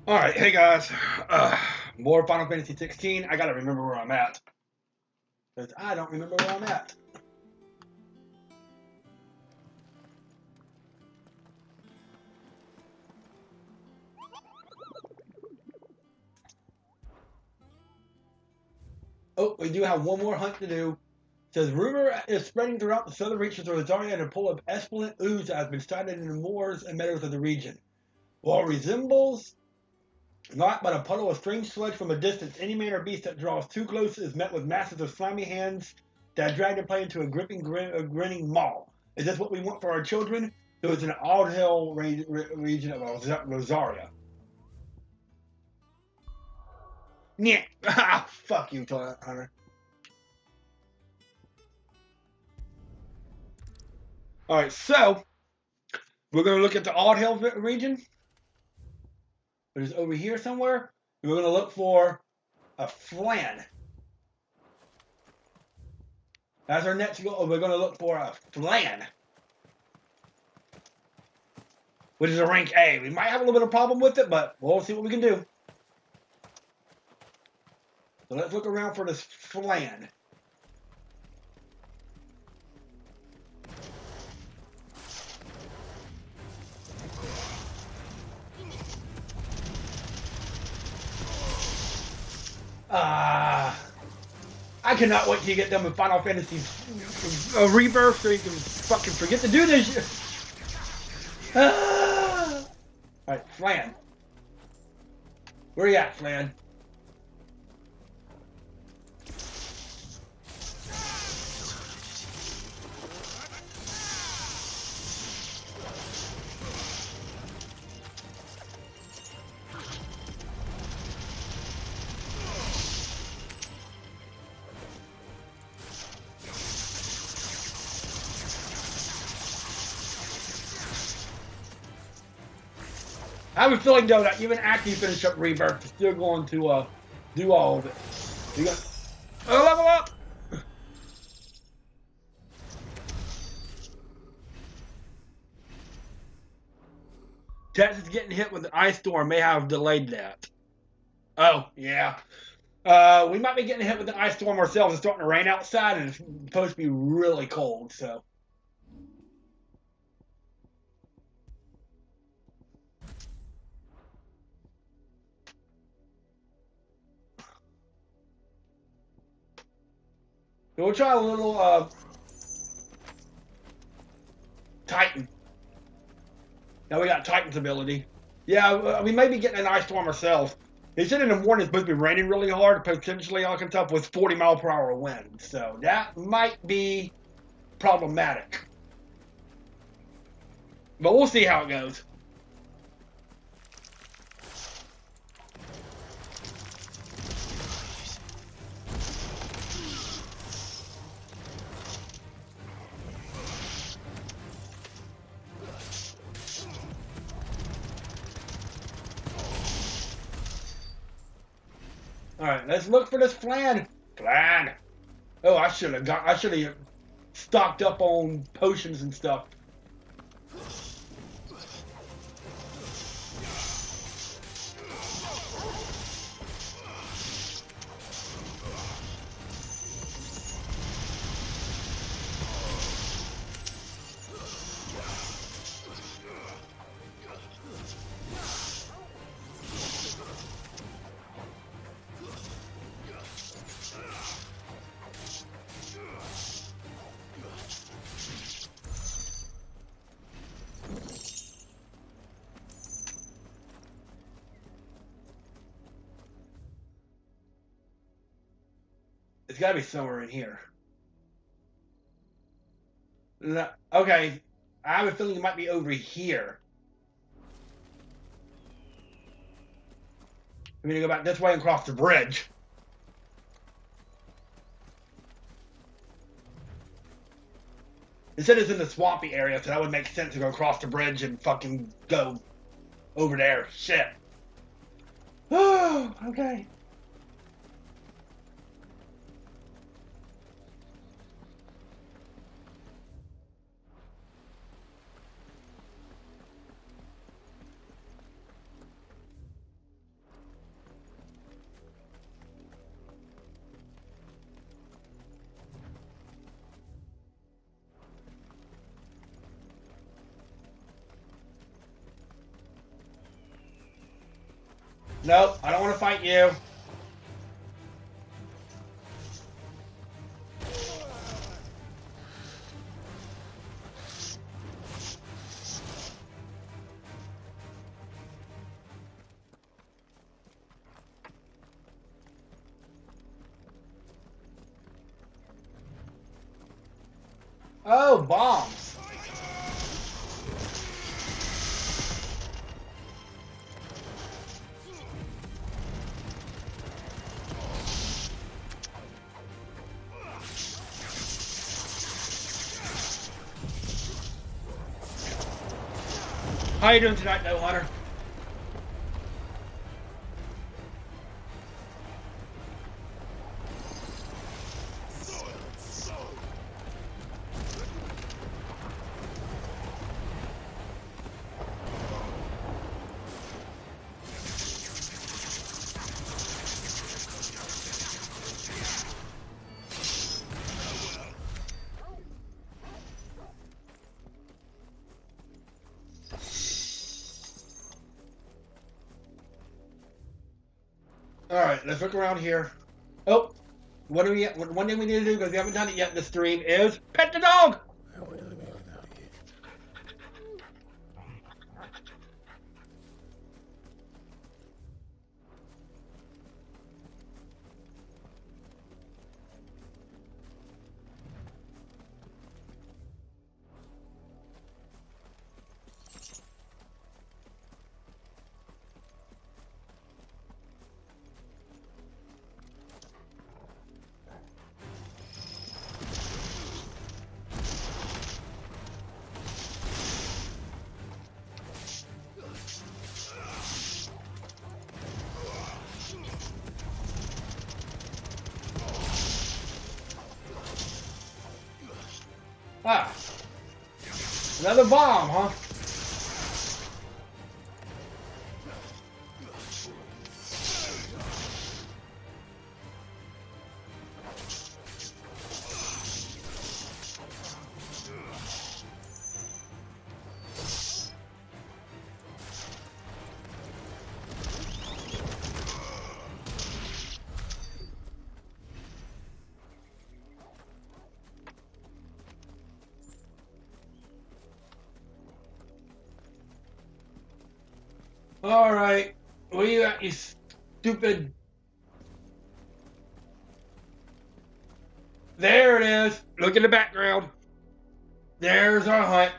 Alright, hey guys. More Final Fantasy 16. I gotta remember where I'm at. Because I don't remember where I'm at. Oh, we do have one more hunt to do. It says, rumor is spreading throughout the southern reaches of Rosaria and a pool of esplant ooze that has been sighted in the moors and meadows of the region. While it resembles not but a puddle of strange sludge from a distance, any man or beast that draws too close is met with masses of slimy hands that drag their prey into a grinning maw. Is this what we want for our children? So it's an all-hill region of Rosaria. Yeah. Fuck you, Hunter. Alright, so we're going to look at the Odd Hill region, which is over here somewhere. And we're going to look for a flan. That's our next goal. We're going to look for a flan, which is a rank A. We might have a little bit of problem with it, but we'll see what we can do. So let's look around for this flan. I cannot wait till you get done with Final Fantasy Rebirth so you can fucking forget to do this shit. Alright, Flan. Where you at, Flan? I have a feeling though that even after you finish up Rebirth, you're still going to do all of it. You got level up. Texas getting hit with an ice storm may have delayed that. Oh yeah, we might be getting hit with an ice storm ourselves. It's starting to rain outside, and it's supposed to be really cold. So. So we'll try a little Titan. Now we got Titan's ability. Yeah, we may be getting an ice storm ourselves. They said in the morning it's supposed to be raining really hard, potentially all kinds of with 40-mile-per-hour wind. So that might be problematic. But we'll see how it goes. All right, let's look for this flan. Flan. Oh, I should have stocked up on potions and stuff. It's got to be somewhere in here. No, okay, I have a feeling it might be over here. I'm gonna go back this way and cross the bridge. It said it's in the swampy area, so that would make sense to go across the bridge and fucking go over there. Shit. Oh, okay. Nope, I don't want to fight you. Oh, bombs. How you doing tonight, though, Hunter? All right, let's look around here. Oh, what do we? One thing we need to do because we haven't done it yet in the stream is pet the dog. Ah, another bomb, huh? All right, where you at, you stupid? There it is. Look in the background. There's our hunt.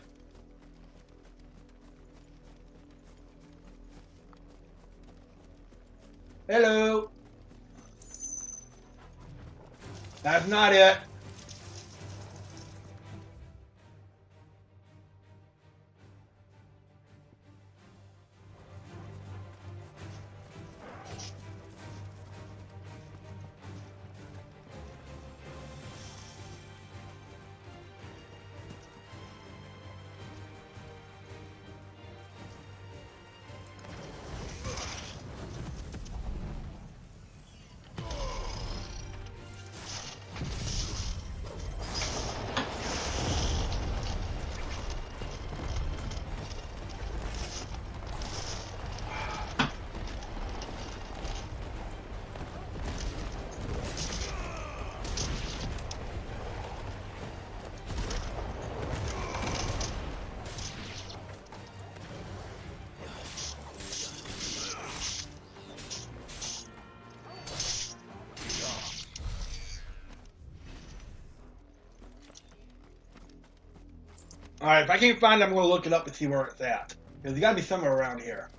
Hello. That's not it. All right, if I can't find it, I'm going to look it up and see where it's at. Because it's got to be somewhere around here.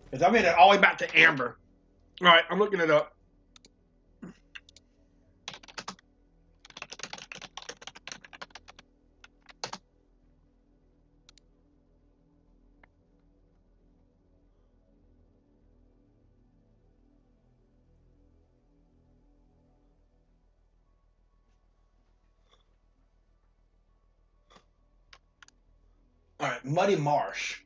Because I made it all the way back to Amber. All right, I'm looking it up. All right, Muddy Marsh.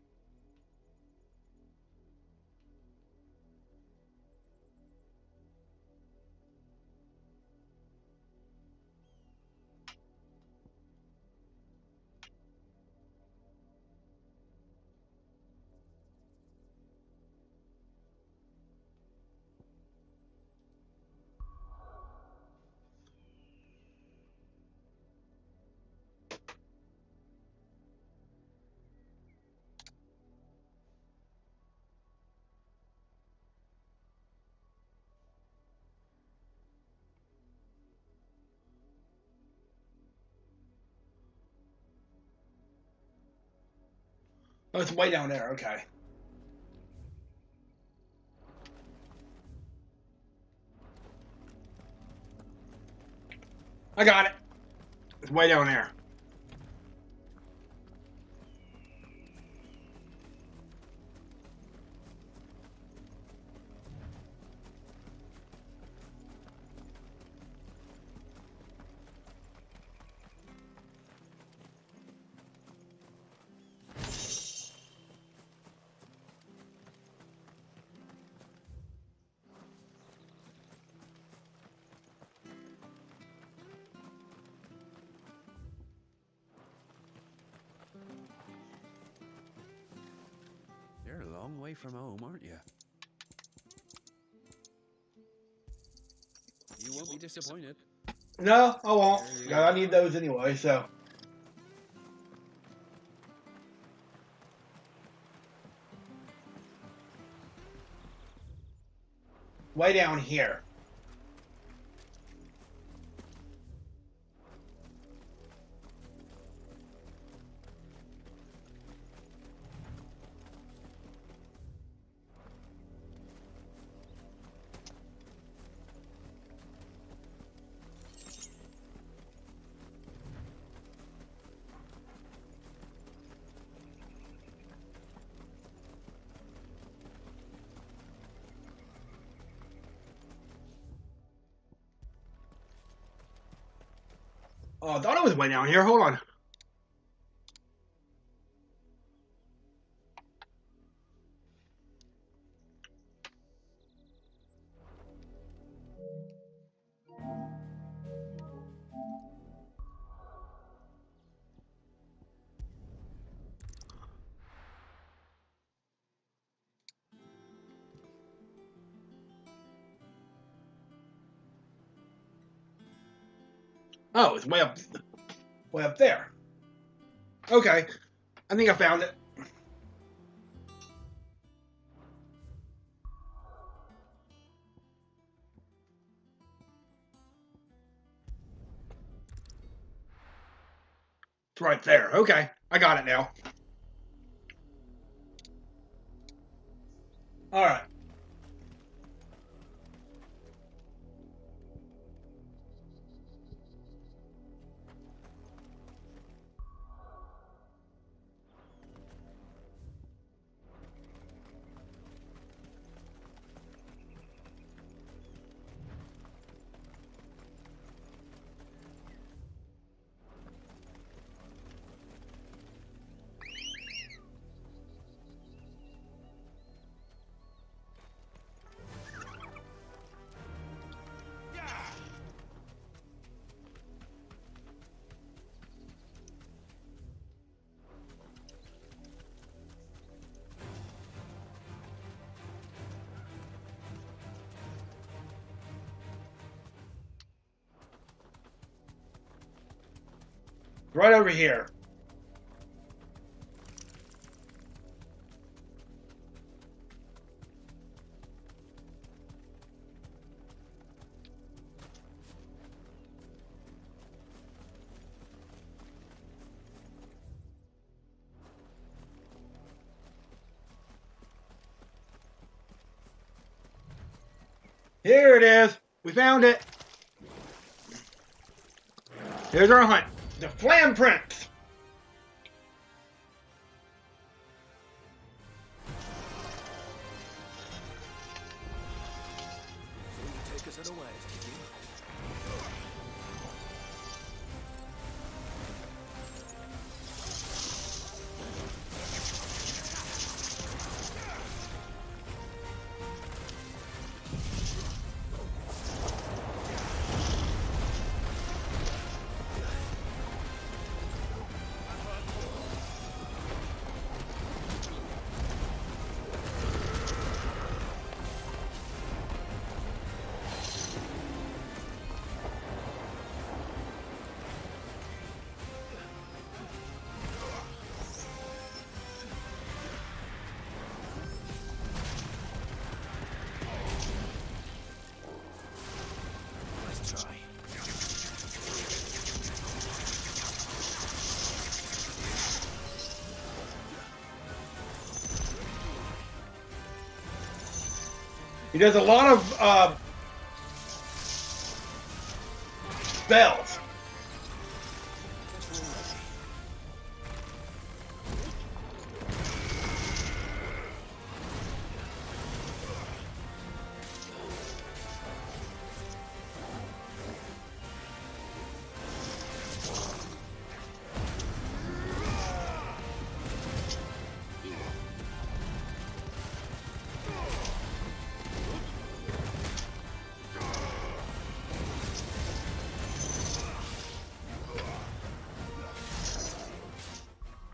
Oh, it's way down there. Okay. I got it. It's way down there. You're a long way from home, aren't you? You won't be disappointed. No, I won't. I need those anyway, so. Way down here. Oh, I thought it was way down here. Hold on. Oh, it's way up there. Okay, I think I found it. It's right there. Okay, I got it now. All right. Right over here. Here it is. We found it. Here's our hunt. The Flam Prince. So you take us otherwise, did you? He does a lot of spells.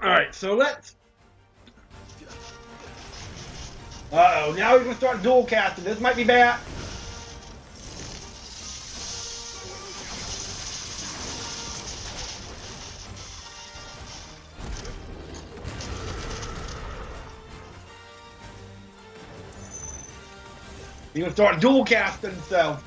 Alright, so let's... Uh-oh, now we're going to start dual casting. This might be bad. You're going to start dual casting, so...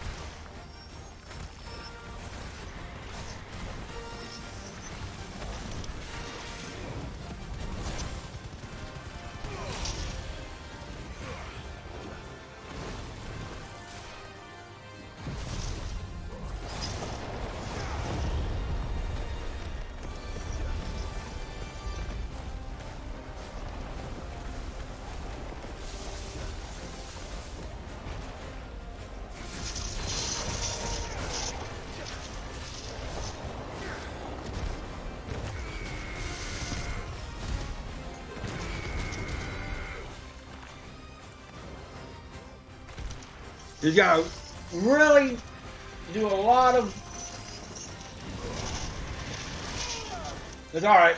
You gotta really do a lot of... It's alright.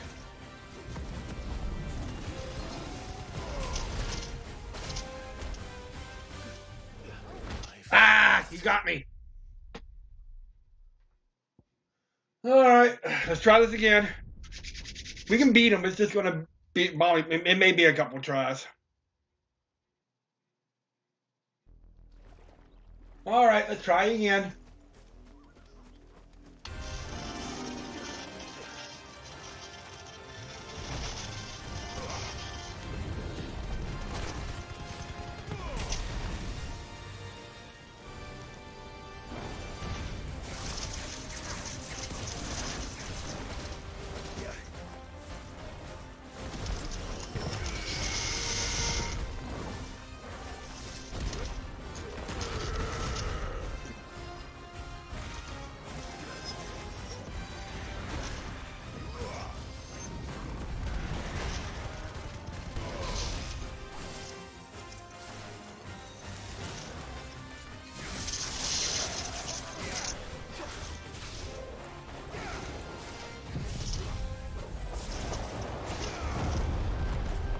Ah, you got me. Alright, let's try this again. We can beat him, it's just gonna be... It may be a couple tries. Alright, let's try again.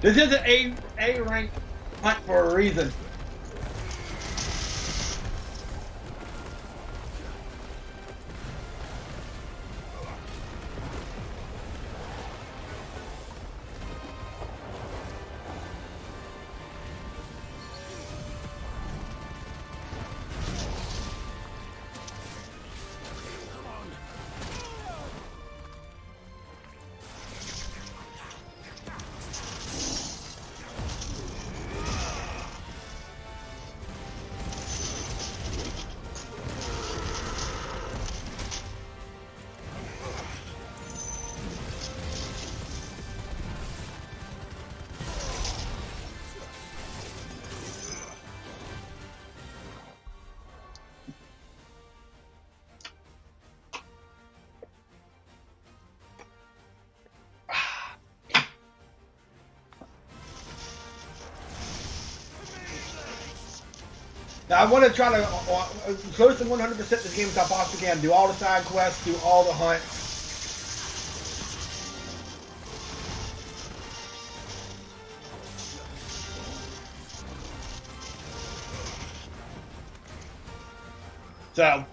This is an A rank hunt for a reason. Now, I want to try to close to 100% this game as I possibly can. Do all the side quests, do all the hunts. So...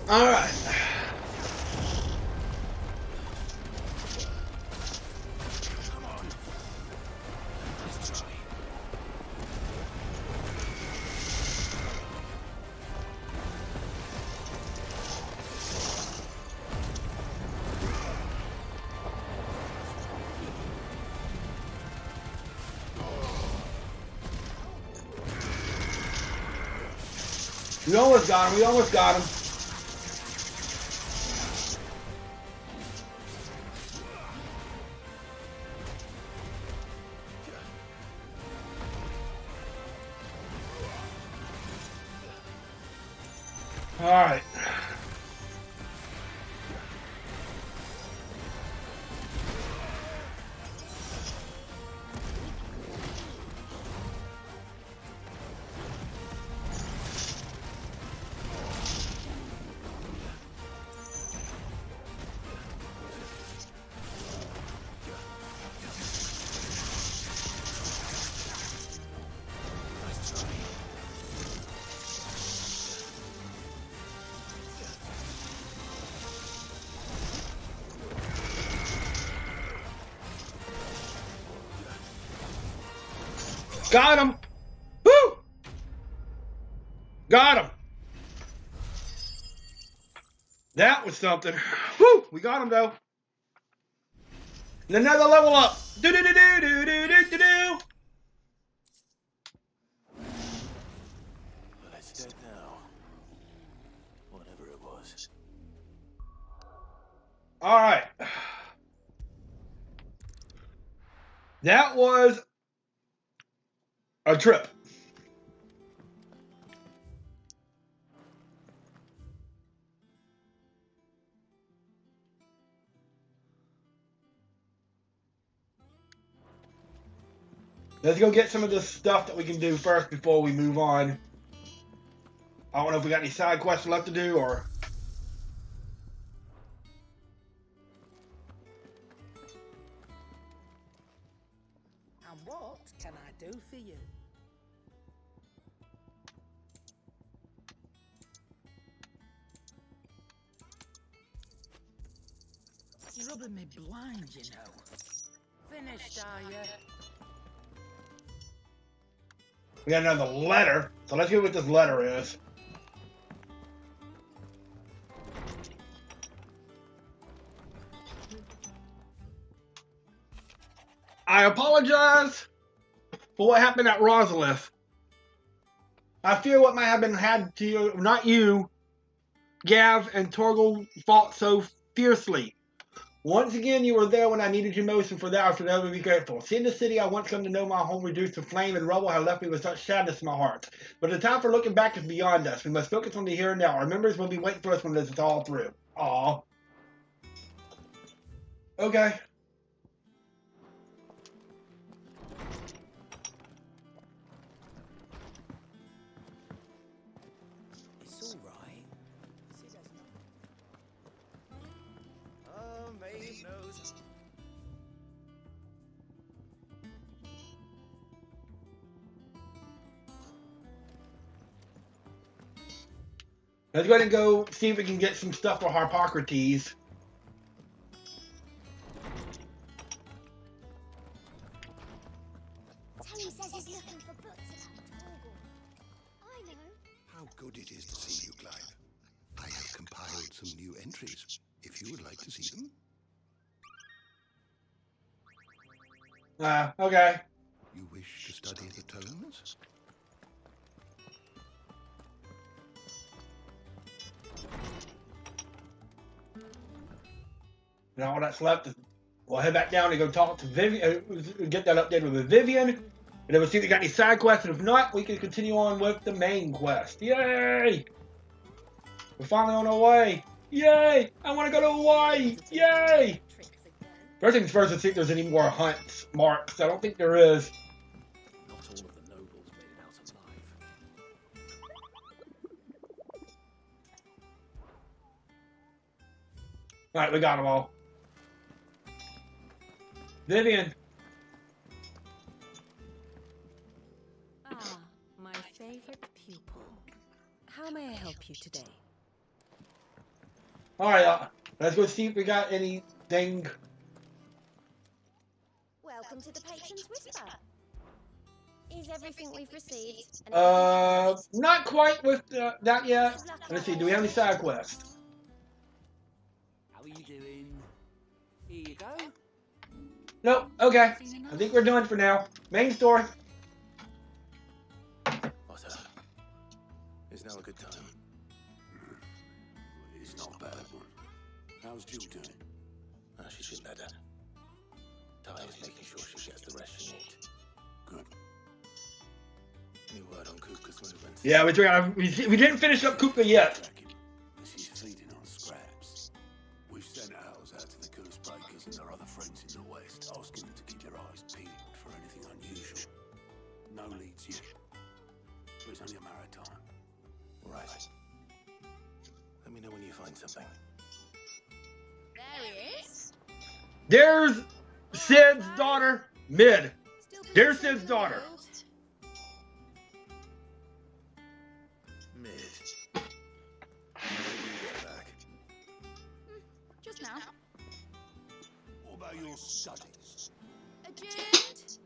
All right. We almost got him. We almost got him. All right. Got him! Woo! Got him! That was something. Woo! We got him though. And another level up. Do do do do do do do do do. Well, it's dead now. Whatever it was. All right. That was a trip. Let's go get some of the stuff that we can do first before we move on. I don't know if we got any side quests left to do or... And what can I do for you? You're rubbing me blind, you know. Finished, are you? We got another letter. So let's see what this letter is. I apologize for what happened at Rosalith. I fear what might have been had to you, not you, Gav and Torgal fought so fiercely. Once again, you were there when I needed you most, and for that I should never be grateful. Seeing the city I once come to know my home reduced to flame and rubble had left me with such sadness in my heart. But the time for looking back is beyond us. We must focus on the here and now. Our memories will be waiting for us when this is all through. Aww. Okay. It's all right. Oh, Maeve knows. Let's go ahead and go see if we can get some stuff for Harpocrates. Tony says he's looking for books about Torgal. I know. How good it is to see you, Clive. I have compiled some new entries, if you would like to see them. Okay. You wish to study the tomes? Now all that's left is we'll head back down and go talk to Vivian, get that updated with Vivian, and then we'll see if we got any side quests, and if not, we can continue on with the main quest. Yay! We're finally on our way. Yay! I want to go to Hawaii. Yay! First things first, let's see if there's any more hunts marks. I don't think there is. Not all of the nobles made it out alive. Alright, we got them all. Vivian. Ah, my favorite pupil. How may I help you today? Alright, let's go see if we got anything. Welcome to the Patron's Whisper. Is everything we've received? Not quite with that yet. Let's see, do we have any side quests? How are you doing? Here you go. Nope, okay. I think we're done for now. Main story. Otter, is now a good time? It's not a bad one. How's Jill doing? She's been better. Ty's making sure she gets the rest she needs. Good. Any word on Kuka's movements? Yeah, we didn't finish up Kuka yet. She's feeding on scraps. We've sent ours out to the Curse Breakers and their other friends in the west, asking them to keep their eyes peeled for anything unusual. No leads yet. But it's only a matter of time. Right. Let me know when you find something. There he is. There's Sid's daughter, Mid. There's Sid's daughter. Mid. When did you get back? Just now. What about your studies? Adjourned.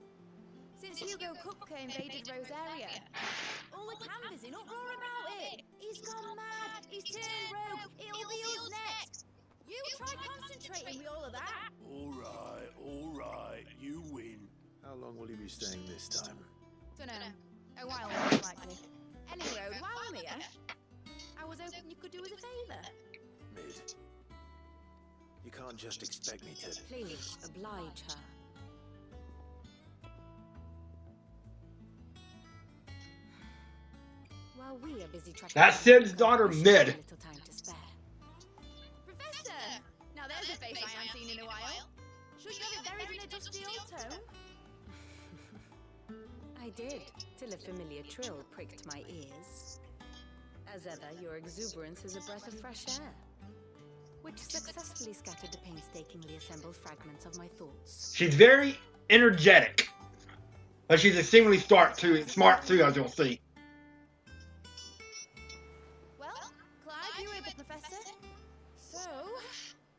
Since Hugo Kupka invaded Rosaria. All the canvas in uproar about it. He's gone mad. He's turned rogue. It'll be us next. You try concentrating with all of that. All right, you win. How long will you be staying this time? Dunno. A while most likely. Anyway, while I'm here, I was hoping you could do us a favour. Mid. You can't just expect me to... Please, oblige her. While we are busy tracking... That's Sid's daughter, Mid. Little time to spare. Professor! Now there's a face I haven't seen in a while. Should you have it buried in a dusty old tome? I did, till a familiar trill pricked my ears. As ever, your exuberance is a breath of fresh air, which successfully scattered the painstakingly assembled fragments of my thoughts. She's very energetic. But she's extremely smart too, as you'll see. Well, Clive, you heard the professor. So,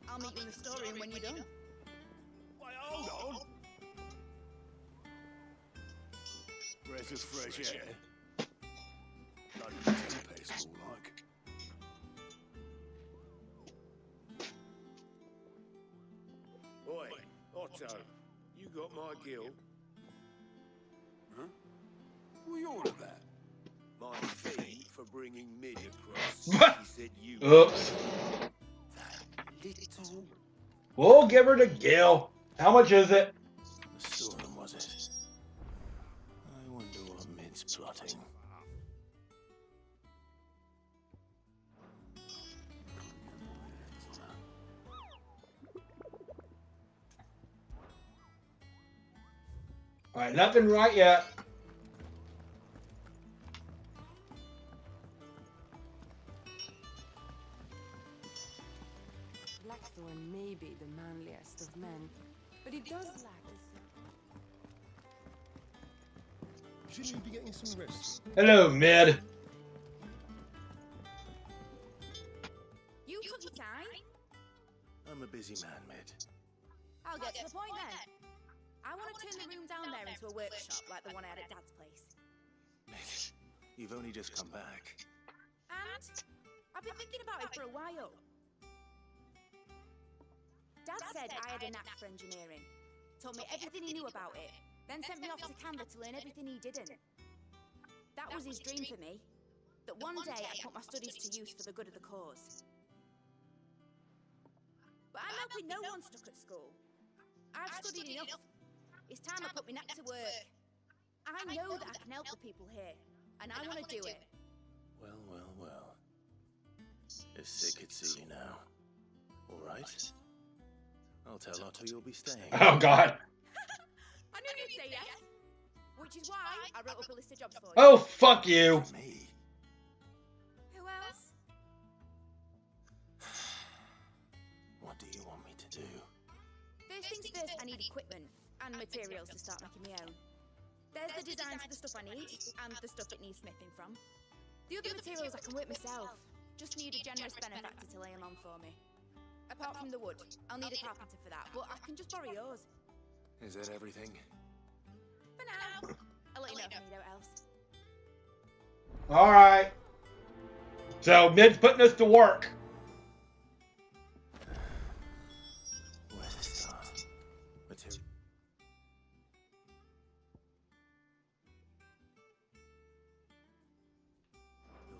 I'll meet you in the storeroom when you're done. Wait, hold on. Breath of fresh air. Bloody tempest, more like. Oi, Otto, you got my gill? Huh? What you all about? My fee for bringing Mid across. What? He said you... Oops. That little... We'll give her the gill. How much is it? The storm, was it? I wonder what Mid's plotting. Alright, nothing right yet. Blackthorn may be the manliest of men, but he does lack Shouldn't you be getting some rest? Hello, Mid. You took your time. I'm a busy man, Mid. I'll get to the point then. I want to turn the room down there into a workshop like the one I had at Dad's place. Mid, you've only just come back. And I've been thinking about it for a while. Dad said I had a knack for engineering. Told me everything he knew about it. Then sent me off to Canva to learn everything he didn't. That was his dream for me. That one day I'd put my studies to use for the good of the cause. But I'm hoping no one's stuck at school. I've studied enough. It's time I put my neck to work. I know that I can help the people here, and I want to do it. Well, well, well. If Sid could see you now. All right. I'll tell Otto you'll be staying. Oh, God. I knew you'd say yes. Which is why I wrote up a list of jobs for you. Oh, fuck you. Me? Who else? What do you want me to do? First things first, I need equipment and materials to start making my own. There's the designs for the stuff I need and the stuff it needs smithing from. The other materials I can work myself. Just need a generous benefactor to lay him on for me. Apart from the wood, I'll need a carpenter for that, but I can just borrow yours. Is that everything? For now. I'll let you know if I need out else. Alright. So, Mid's putting us to work. Where's the start? Materials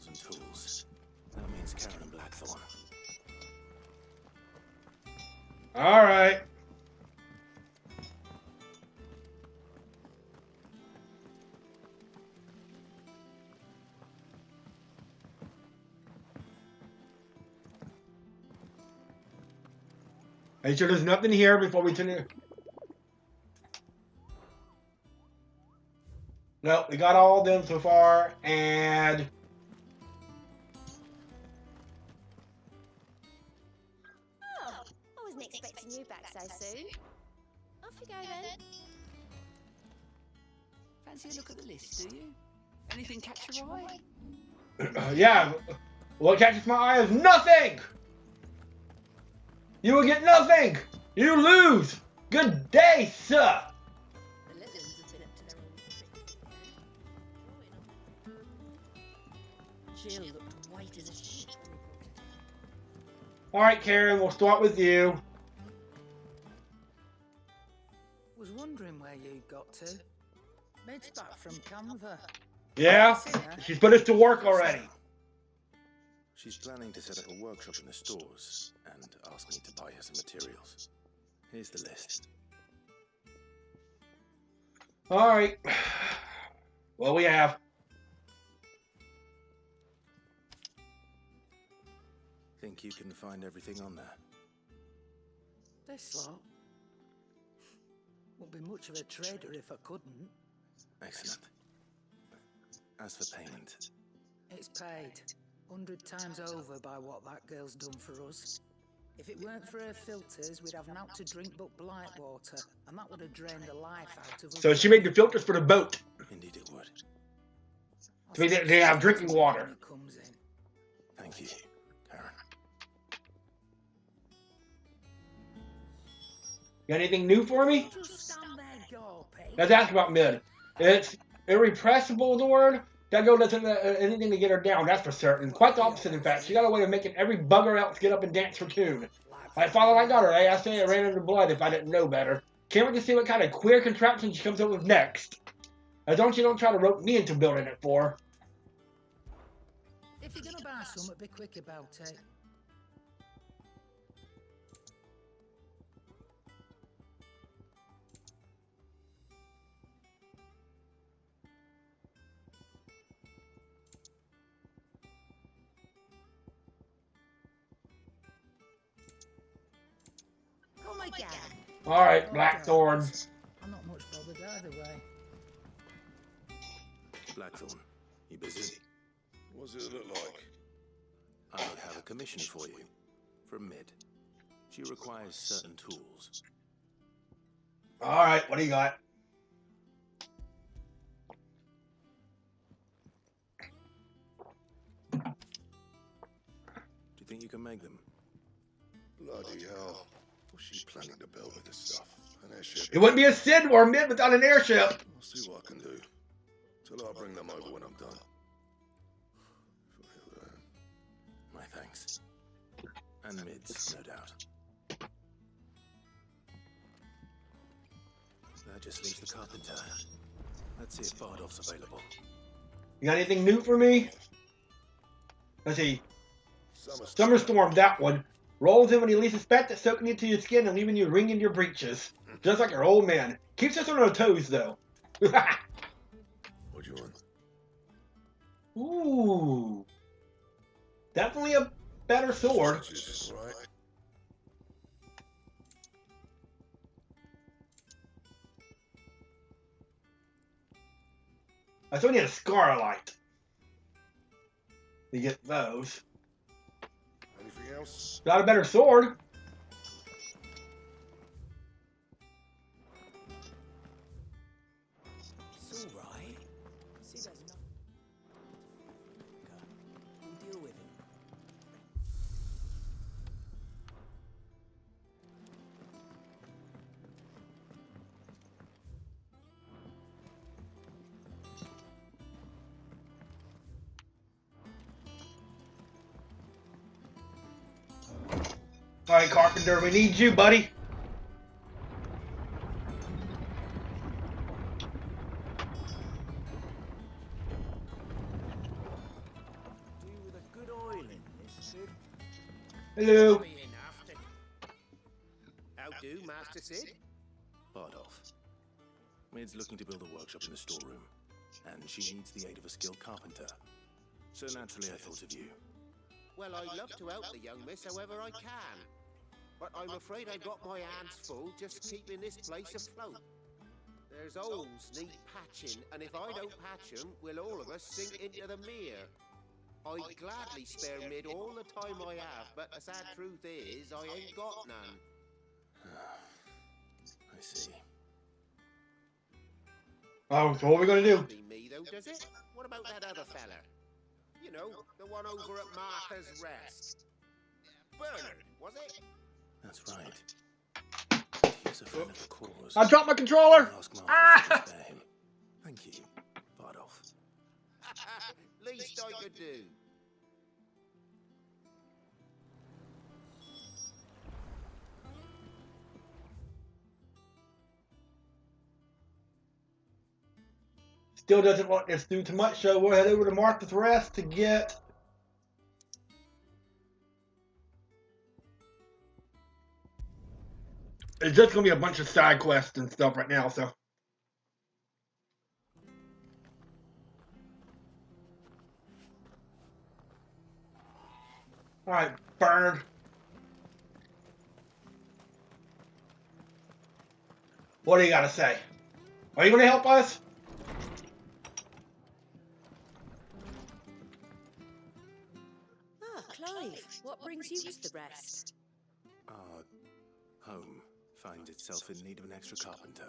and tools. That means Karen and Blackthorn. Alright. Are you sure there's nothing here before we turn it? No, we got all of them so far, and Oh, I wasn't expecting you back so soon. Off you go then. Fancy a look at the list, do you? Anything catch your eye? yeah, what catches my eye is nothing! You will get nothing! You lose! Good day, sir! The little ones have been up to their old tricks. Jill looked white as a sheet. Alright, Karen, we'll start with you. Was wondering where you got to. Mid's back from Canva. Yeah? She's put us to work already. She's planning to set up a workshop in the stores and ask me to buy her some materials. Here's the list. Alright. Well, we have. Think you can find everything on there? This lot. Wouldn't be much of a trader if I couldn't. Excellent. As for payment, It's paid 100 times over by what that girl's done for us. If it weren't for her filters, we'd have naught to drink but blight water, and that would have drained the life out of us. So she made the filters for the boat. indeed it would. So they have drinking water. When it comes in. Thank you, Karen. Got anything new for me? Just stand there gawping. Let's ask about Mid. It's irrepressible, the word. That girl doesn't anything to get her down, that's for certain. Quite the opposite, in fact. She got a way of making every bugger else get up and dance her tune. Like Father, I got her, eh? I say it ran under blood if I didn't know better. Can't wait to see what kind of queer contraption she comes up with next. Now don't try to rope me into building it for her. If you're gonna buy something, be quick about it. Oh my god. Alright, Blackthorn. I'm not much bothered either way. Blackthorn, you busy? What's it look like? I have a commission for you. From Mid. She requires certain tools. Alright, what do you got? Do you think you can make them? Bloody hell. What's she planning to build with this stuff? An airship? It wouldn't be a Sid or a Mid without an airship. I'll see what I can do. Till I bring them over when I'm done. My thanks. And Mid's, no doubt. That just leaves the carpenter. Let's see if Bardolph's available. You got anything new for me? Let's see. Summer Storm, that one. Rolls in when you least suspect it, soaking into your skin and leaving you ringing your breeches. Just like your old man. Keeps us on our toes, though. What do you want? Ooh. Definitely a better sword. Just right. I still need a Scarlight. You get those. Anything else? Got a better sword. It's all right. See, there's no. We'll deal with him. Alright, Carpenter, we need you, buddy. Do with a good oil in this, Sid. Hello. Come in after. How do, Master Sid? Bardolph. Maid's looking to build a workshop in the storeroom, and she needs the aid of a skilled carpenter. So naturally I thought of you. Well, I'd love to help the young miss however I can. But I'm afraid I got my hands full just keeping this place afloat. There's holes need patching, and if I don't patch them, we'll all of us sink into the mere. I'd gladly spare Mid all the time I have, but the sad truth is, I ain't got none. I see. Oh, so what are we gonna do? Be me though, does it? What about that other fella? You know, the one over at Martha's Rest. Bernard, was it? That's right. He's a friend of the cause. I dropped my controller! Ask Martha Ah! to spare him. Thank you, Bardolph. Least I could do. Still doesn't want us to do too much, so we'll head over to Martha's Rest to get... It's just gonna be a bunch of side quests and stuff right now, so... Alright, Bernard. What do you gotta say? Are you gonna help us? Ah, Clive, what brings you to the rest? Our home finds itself in need of an extra carpenter.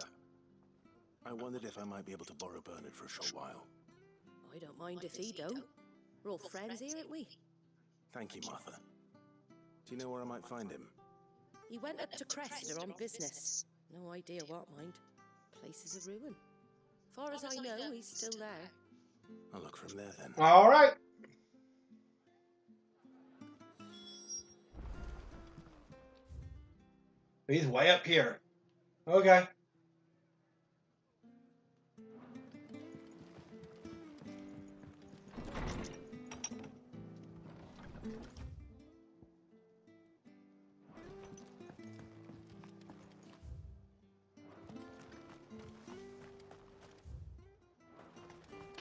I wondered if I might be able to borrow Bernard for a short while. I don't mind if he don't. We're all friends here, ain't we? Thank you, Martha. Do you know where I might find him? He went up to Cressida on business. No idea what, mind. Place is a ruin. Far as I know, he's still there. I'll look from there then. Alright. He's way up here. Okay.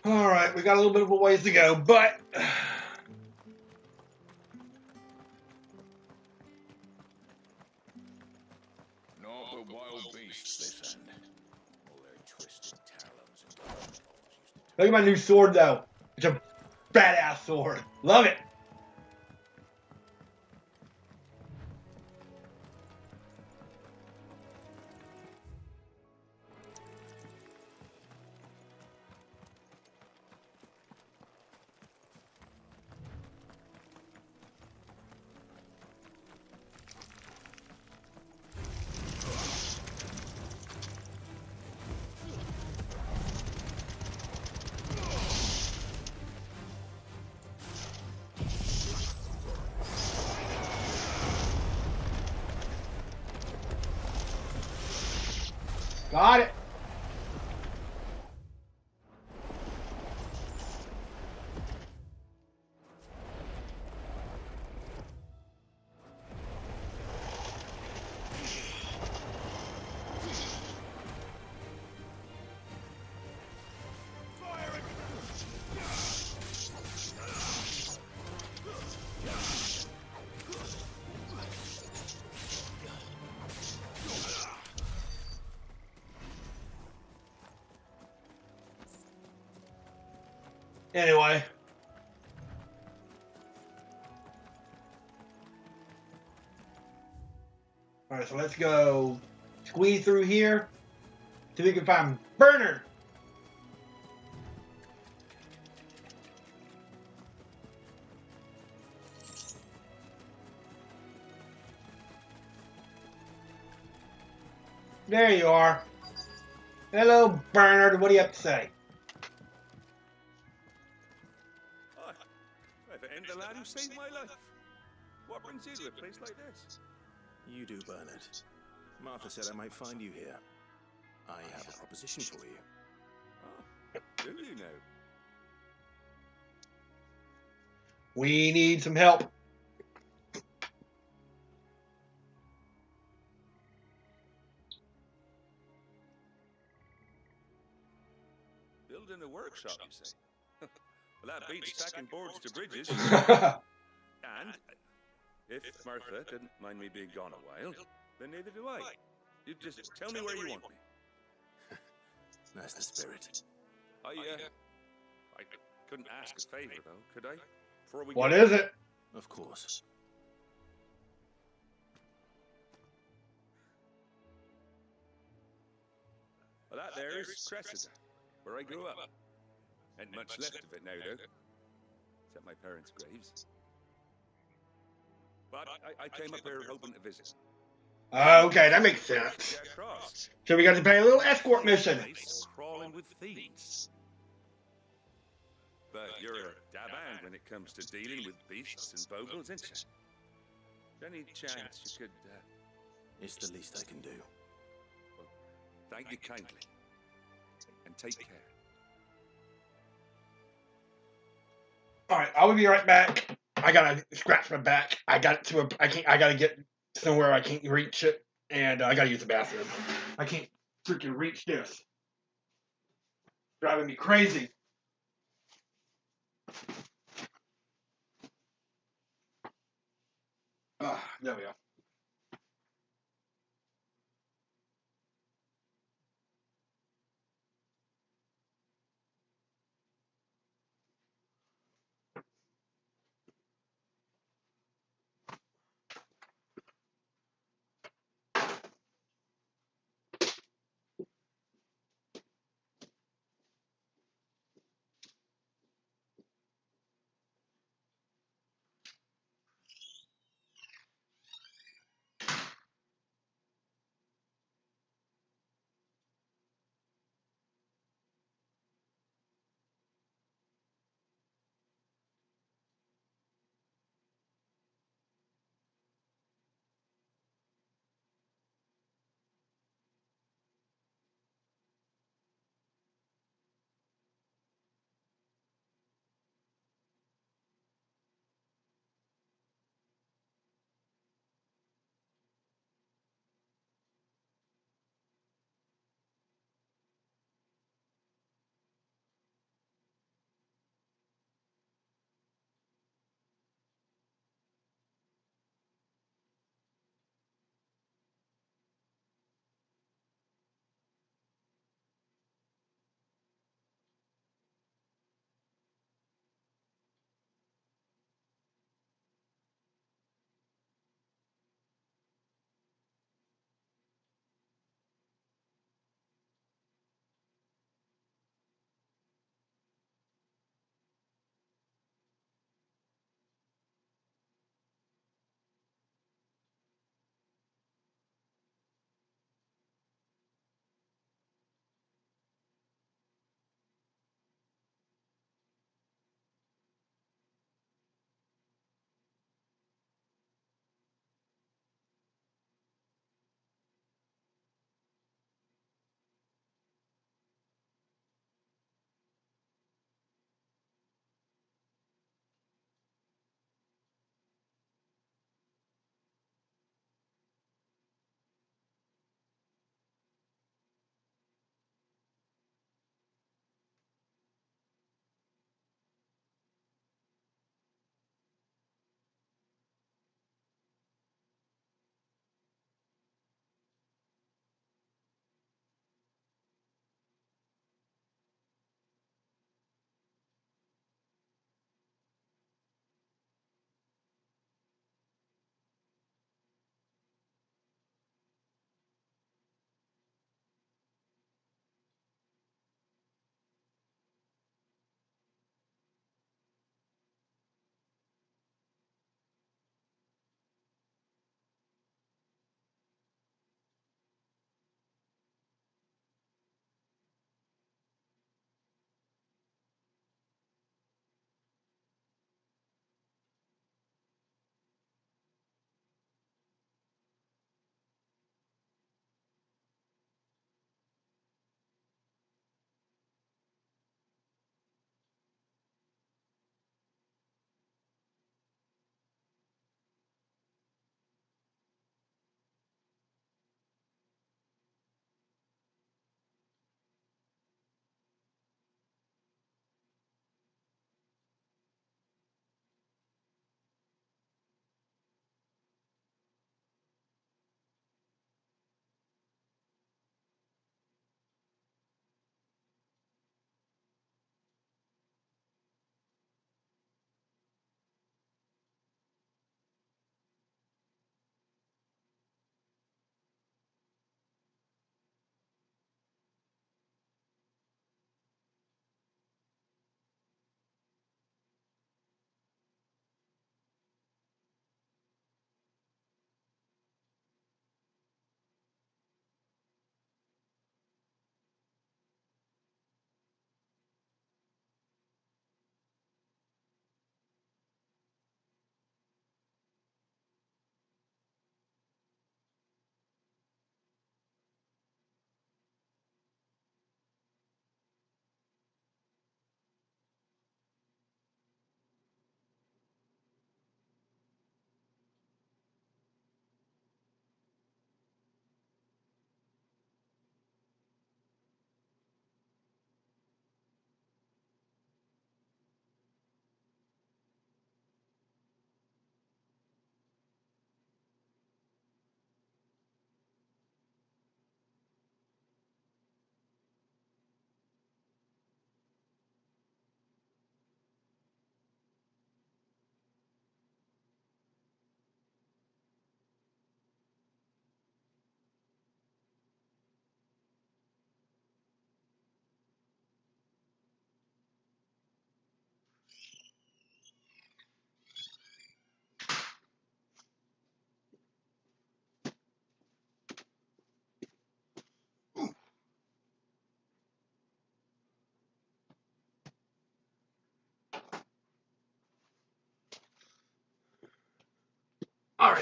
Alright, we got a little bit of a ways to go, but... Not but wild beasts this end. All their twisted talons and claws used to Look at my new sword, though. It's a badass sword. Love it. Got it. Anyway. Alright, so let's go squeeze through here so we can find Bernard. There you are. Hello, Bernard. What do you have to say? Hi, the end the lad who saved my life. What brings you to a place like this? You do, Bernard. Martha said I might find you here. I have a proposition for you. Oh, do you know? We need some help. Building a workshop, you say? Well, that beats stacking boards to bridges. And if Martha didn't mind me being gone a while, then neither do I. You just tell me where you want me. That's the spirit. I couldn't ask a favor, though, could I? Before we What go? is it? Of course. Well, that there is Cressida, where I grew up. Ain't much left of it now, though. Except my parents' graves. But I came up here hoping to visit. Okay, that makes sense. Get across. So we got to pay a little escort mission. Place crawling with thieves. But you're a dab hand when it comes to dealing with beasts and bogles, ain't you? Any chance you could, It's the least I can do. well, thank you kindly. And take care. All right, I will be right back. I gotta scratch my back. I gotta get somewhere I can't reach it, and I gotta use the bathroom. I can't freaking reach this. Driving me crazy. There we go.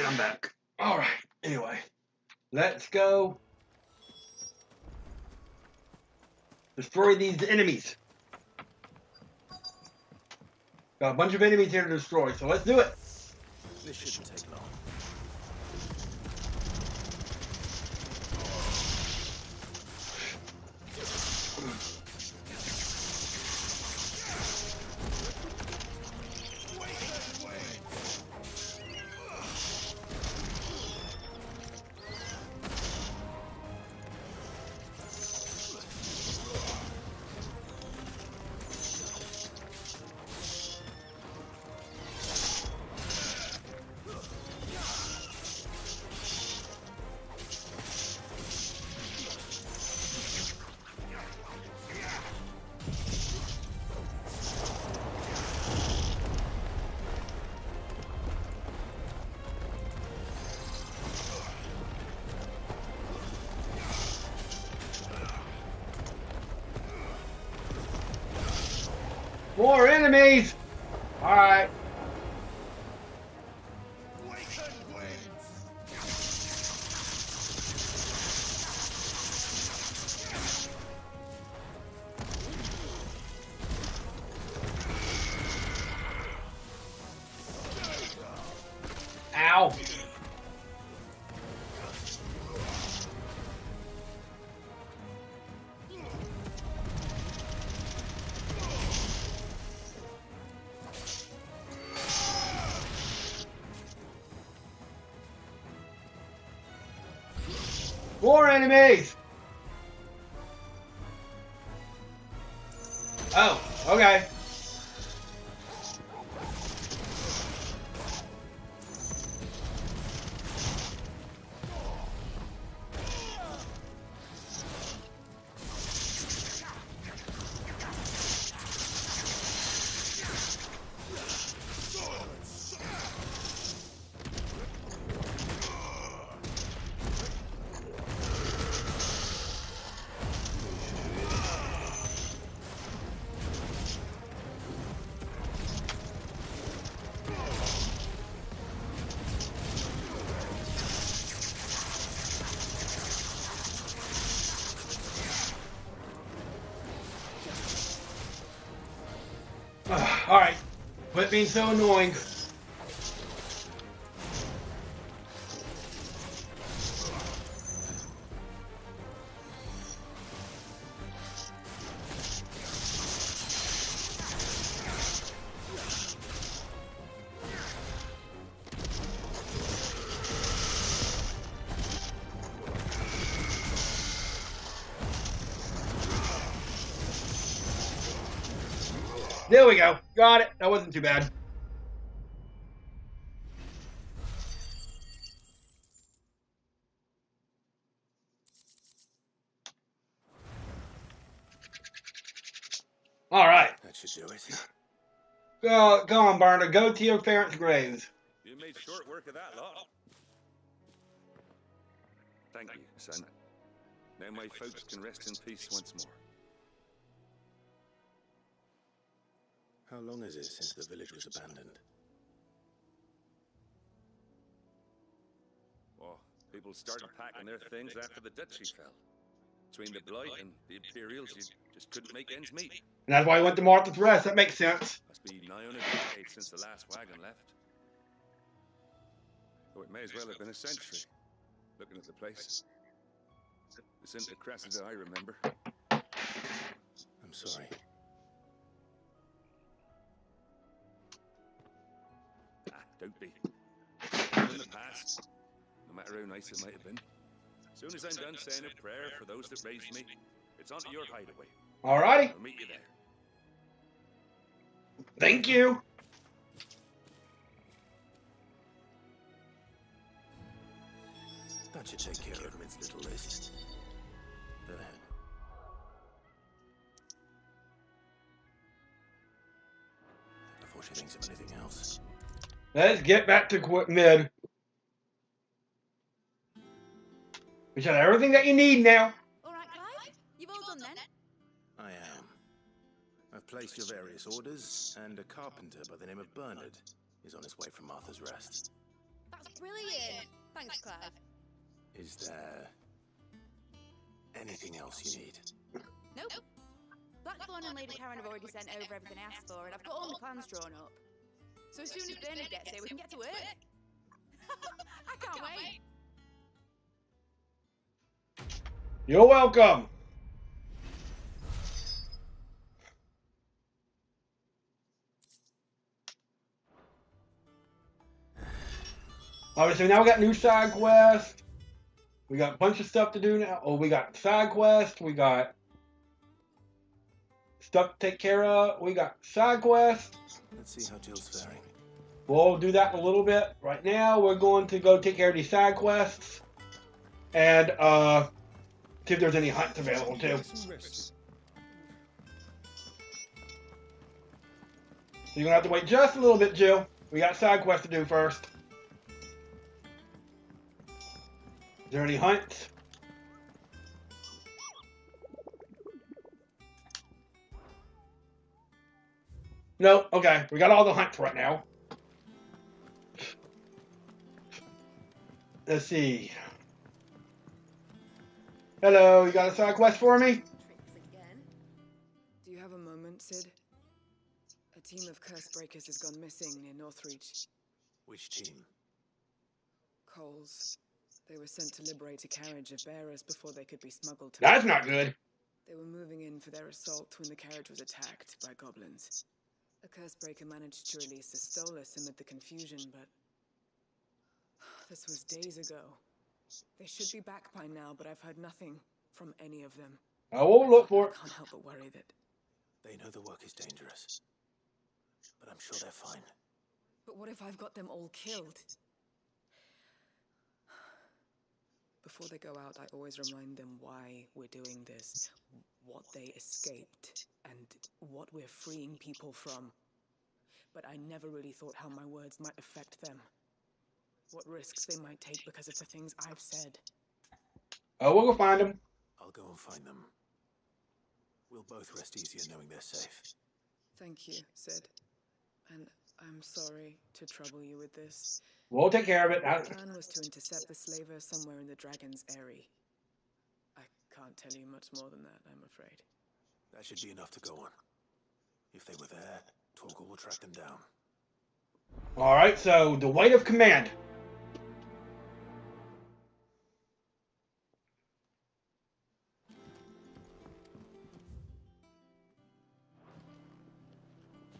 Alright, I'm back. Alright, anyway. Let's go destroy these enemies. Got a bunch of enemies here to destroy, so let's do it. This shouldn't take long. More enemies! Alright. Ow! More enemies! Oh, okay. Alright. Quit being so annoying. There we go. Got it. That wasn't too bad. All right. That should do it. Go on, Barner. Go to your parents' graves. You made short work of that lot. Thank you, son. Now my folks can rest in peace once more. How long is it since the village was abandoned? Oh, people started packing their things after the duchy fell. Between the Blight and the Imperials, you just couldn't make ends meet. And that's why I went to Martha's Rest. That makes sense. Must be nigh on a decade since the last wagon left. Oh, it may as well have been a century, looking at the place. This isn't the Cressida I remember. I'm sorry. Don't be. In the past, no matter how nice it might have been. As soon as I'm done saying a prayer for those that raised me, it's onto your hideaway. Alrighty. I'll meet you there. Thank you. That should take care of Mid's little list. Then, before she thinks of anything else. Let's get back to Mid. We got everything that you need now. All right, Clive? You've all done then? I am. I've placed your various orders, and a carpenter by the name of Bernard is on his way from Martha's Rest. That's brilliant. Thanks, Clive. Is there anything else you need? Nope. Blackthorn and Lady Karen have already sent over everything I asked for, and I've got all the plans drawn up. So as soon as Bernard gets here, we can get to work. I can't wait. You're welcome. Alright, so now we got new side quests. We got a bunch of stuff to do now. Oh, we got side quests. We got stuff to take care of. We got side quests. Let's see how Jill's faring. We'll do that in a little bit. Right now, we're going to go take care of these side quests. And, see if there's any hunts available, too. So you're going to have to wait just a little bit, Jill. We got side quests to do first. Is there any hunts? No? Okay. We got all the hunts right now. Let's see. Hello, you got a side quest for me? Do you have a moment, Sid? A team of curse breakers has gone missing near Northreach. Which team? Coles. They were sent to liberate a carriage of bearers before they could be smuggled to... That's not good. They were moving in for their assault when the carriage was attacked by goblins. A curse breaker managed to release a Stolas amid the confusion, but... this was days ago. They should be back by now, but I've heard nothing from any of them. I won't look for it. I can't help but worry that... They know the work is dangerous, but I'm sure they're fine. But what if I've got them all killed? Before they go out, I always remind them why we're doing this, what they escaped, and what we're freeing people from. But I never really thought how my words might affect them. What risks they might take because of the things I've said. Oh, we'll go find them. I'll go and find them. We'll both rest easier knowing they're safe. Thank you, Sid. And I'm sorry to trouble you with this. We'll take care of it. The plan was to intercept the slaver somewhere in the Dragon's Eyrie. I can't tell you much more than that, I'm afraid. That should be enough to go on. If they were there, Torgal will track them down. Alright, so the weight of command.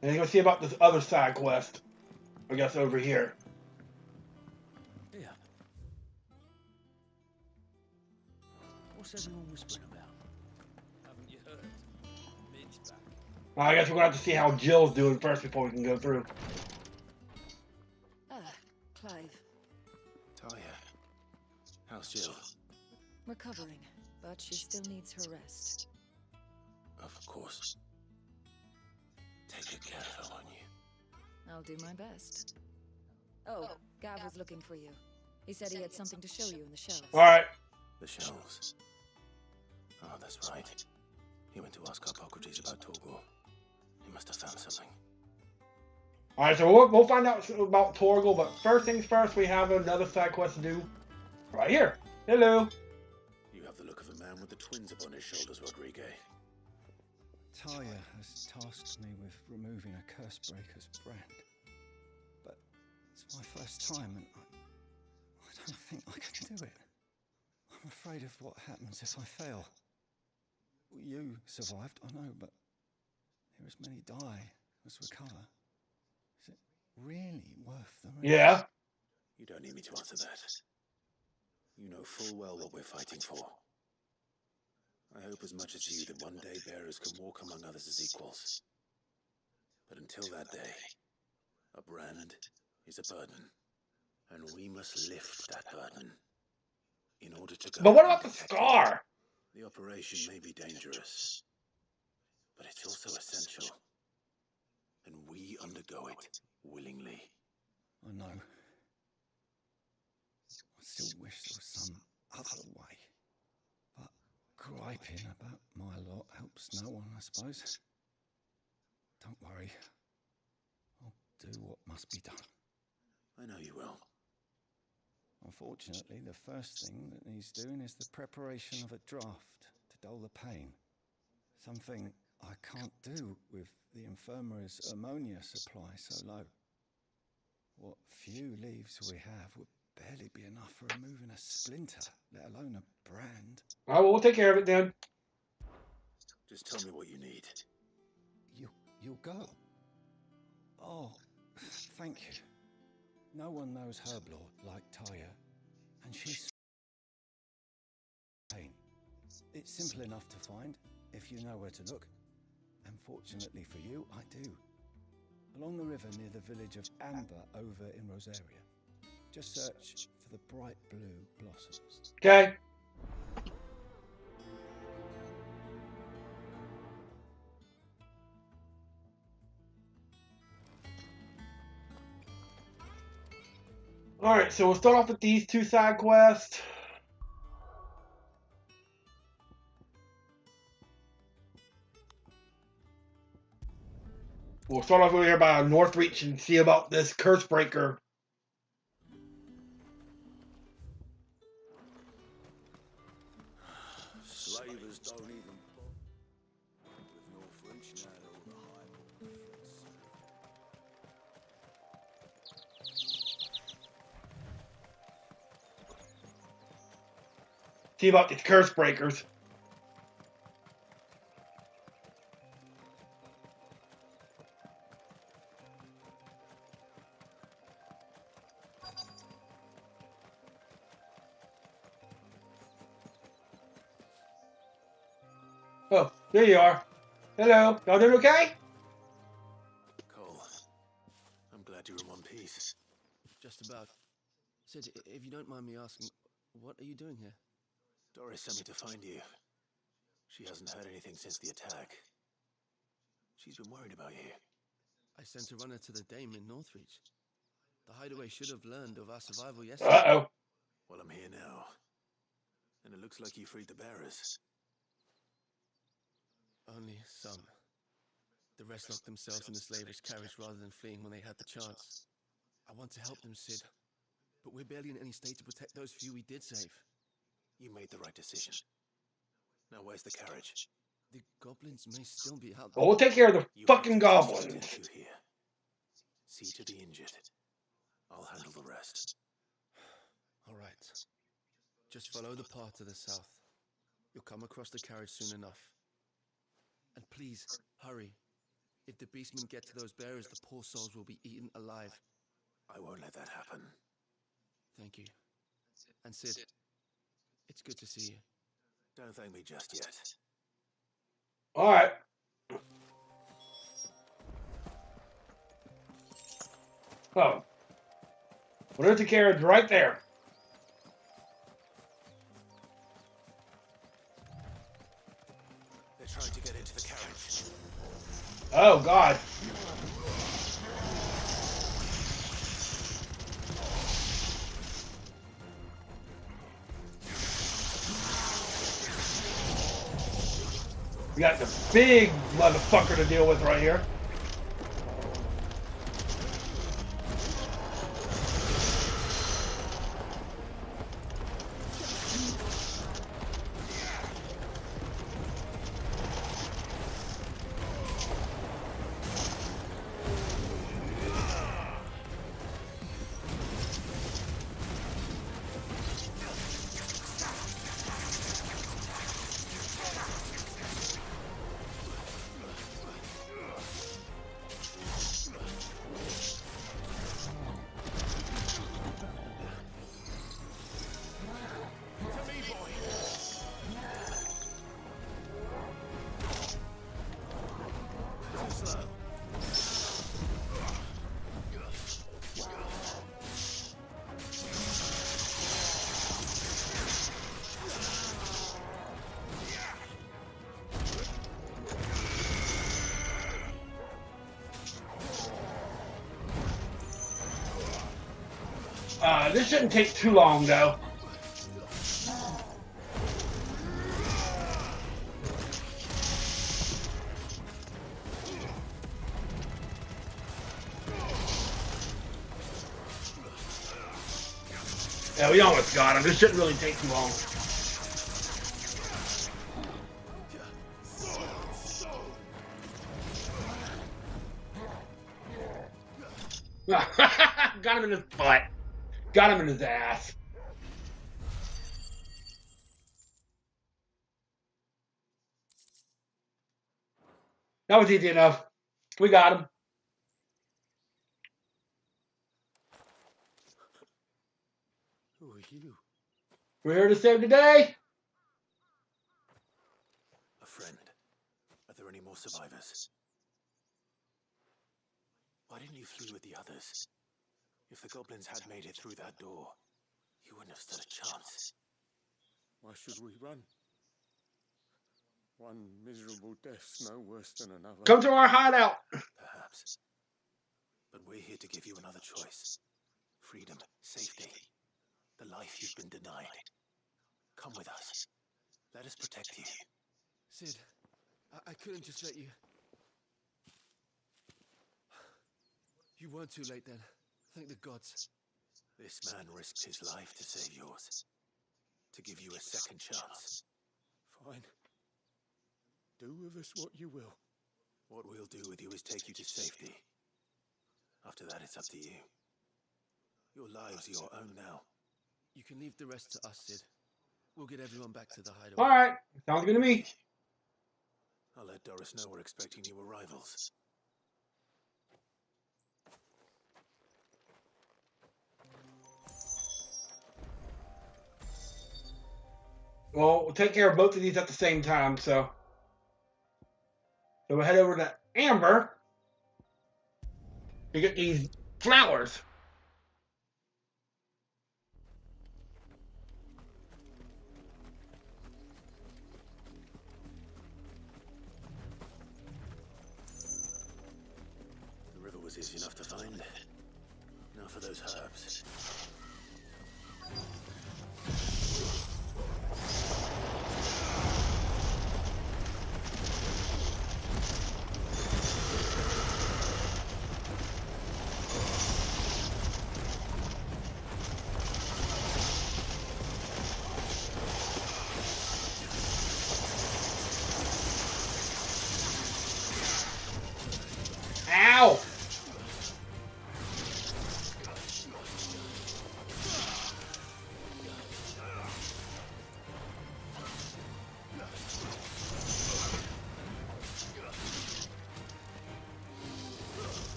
And you're gonna see about this other side quest. I guess over here. Yeah. What's everyone whispering about? Haven't you heard? Mid's back. I guess we're gonna have to see how Jill's doing first before we can go through. Clive. Talia, how's Jill? Recovering, but she still needs her rest. Of course. Take good care of her, won't you? I'll do my best. Oh, Gav was looking for you. He said he had something to show you in the shelves. Alright. The shelves. Oh, that's right. He went to ask Hippocrates about Torgal. He must have found something. Alright, so we'll find out about Torgal, but first things first, we have another side quest to do. Right here. Hello. You have the look of a man with the twins upon his shoulders, Rodrigue. Talia has tasked me with removing a curse breaker's brand. But it's my first time and I don't think I can do it. I'm afraid of what happens if I fail. You survived, I know, but here as many die as recover. Is it really worth the risk? Yeah. You don't need me to answer that. You know full well what we're fighting for. I hope as much as you that one day bearers can walk among others as equals. But until that day, a brand is a burden, and we must lift that burden in order to go. But what about the scar? The operation may be dangerous, but it's also essential, and we undergo it willingly. I know. I still wish there was some other way. But griping about my lot helps no one, I suppose. Don't worry. I'll do what must be done. I know you will. Unfortunately, the first thing that needs doing is the preparation of a draft to dull the pain. Something I can't do with the infirmary's ammonia supply so low. What few leaves we have would barely be enough for removing a splinter, let alone a brand. All right, we'll take care of it then. Just tell me what you need. You'll go. Oh, thank you. No one knows Herblore like Taya, and she's pain. It's simple enough to find if you know where to look. And fortunately for you, I do. Along the river near the village of Amber over in Rosaria. Just search for the bright blue blossoms. Okay. Alright, so we'll start off with these 2 side quests. We'll start off over here by Northreach and see about this curse breaker. Slavers don't even with Northreach now all the high. See about these curse breakers. Oh, there you are. Hello. Y'all doing okay? Cole, I'm glad you're in one piece. Just about. Sid, if you don't mind me asking, what are you doing here? Doris sent me to find you. She hasn't heard anything since the attack. She's been worried about you. I sent a runner to the Dame in Northreach. The hideaway should have learned of our survival yesterday. Uh-oh. Well, I'm here now. And it looks like you freed the bearers. Only some. The rest locked themselves in the slaver's carriage rather than fleeing when they had the chance. I want to help them, Sid. But we're barely in any state to protect those few we did save. You made the right decision. Now where's the carriage? The goblins may still be out Well, we'll take care of the fucking goblins. Here. See to the injured. I'll handle the rest. All right. Just follow the path to the south. You'll come across the carriage soon enough. And please, hurry. If the beastmen get to those bearers, the poor souls will be eaten alive. I won't let that happen. Thank you. And Sid, it's good to see you. Don't thank me just yet. Alright. Oh. Well, there's the carriage right there. They're trying to get into the carriage. Oh, God. We got the big motherfucker to deal with right here. This shouldn't take too long, though. Yeah, we almost got him. This shouldn't really take too long. Got him in his butt. Got him in his ass. That was easy enough. We got him. Who are you? We're here to save the day. A friend. Are there any more survivors? Why didn't you flee with the others? If the goblins had made it through that door, you wouldn't have stood a chance. Why should we run? One miserable death's no worse than another. Come to our hideout. Perhaps. But we're here to give you another choice. Freedom, safety, the life you've been denied. Come with us. Let us protect you. Sid, I couldn't just let you... You weren't too late then. Thank the gods. This man risked his life to save yours. To give you a second chance. Fine. Do with us what you will. What we'll do with you is take you to safety. After that, it's up to you. Your lives are your own now. You can leave the rest to us, Sid. We'll get everyone back to the hideaway. All right. Sounds good to me. I'll let Doris know we're expecting new arrivals. Well, we'll take care of both of these at the same time, so we'll head over to Amber to get these flowers. The river was easy enough to find. Now for those herbs. Ow!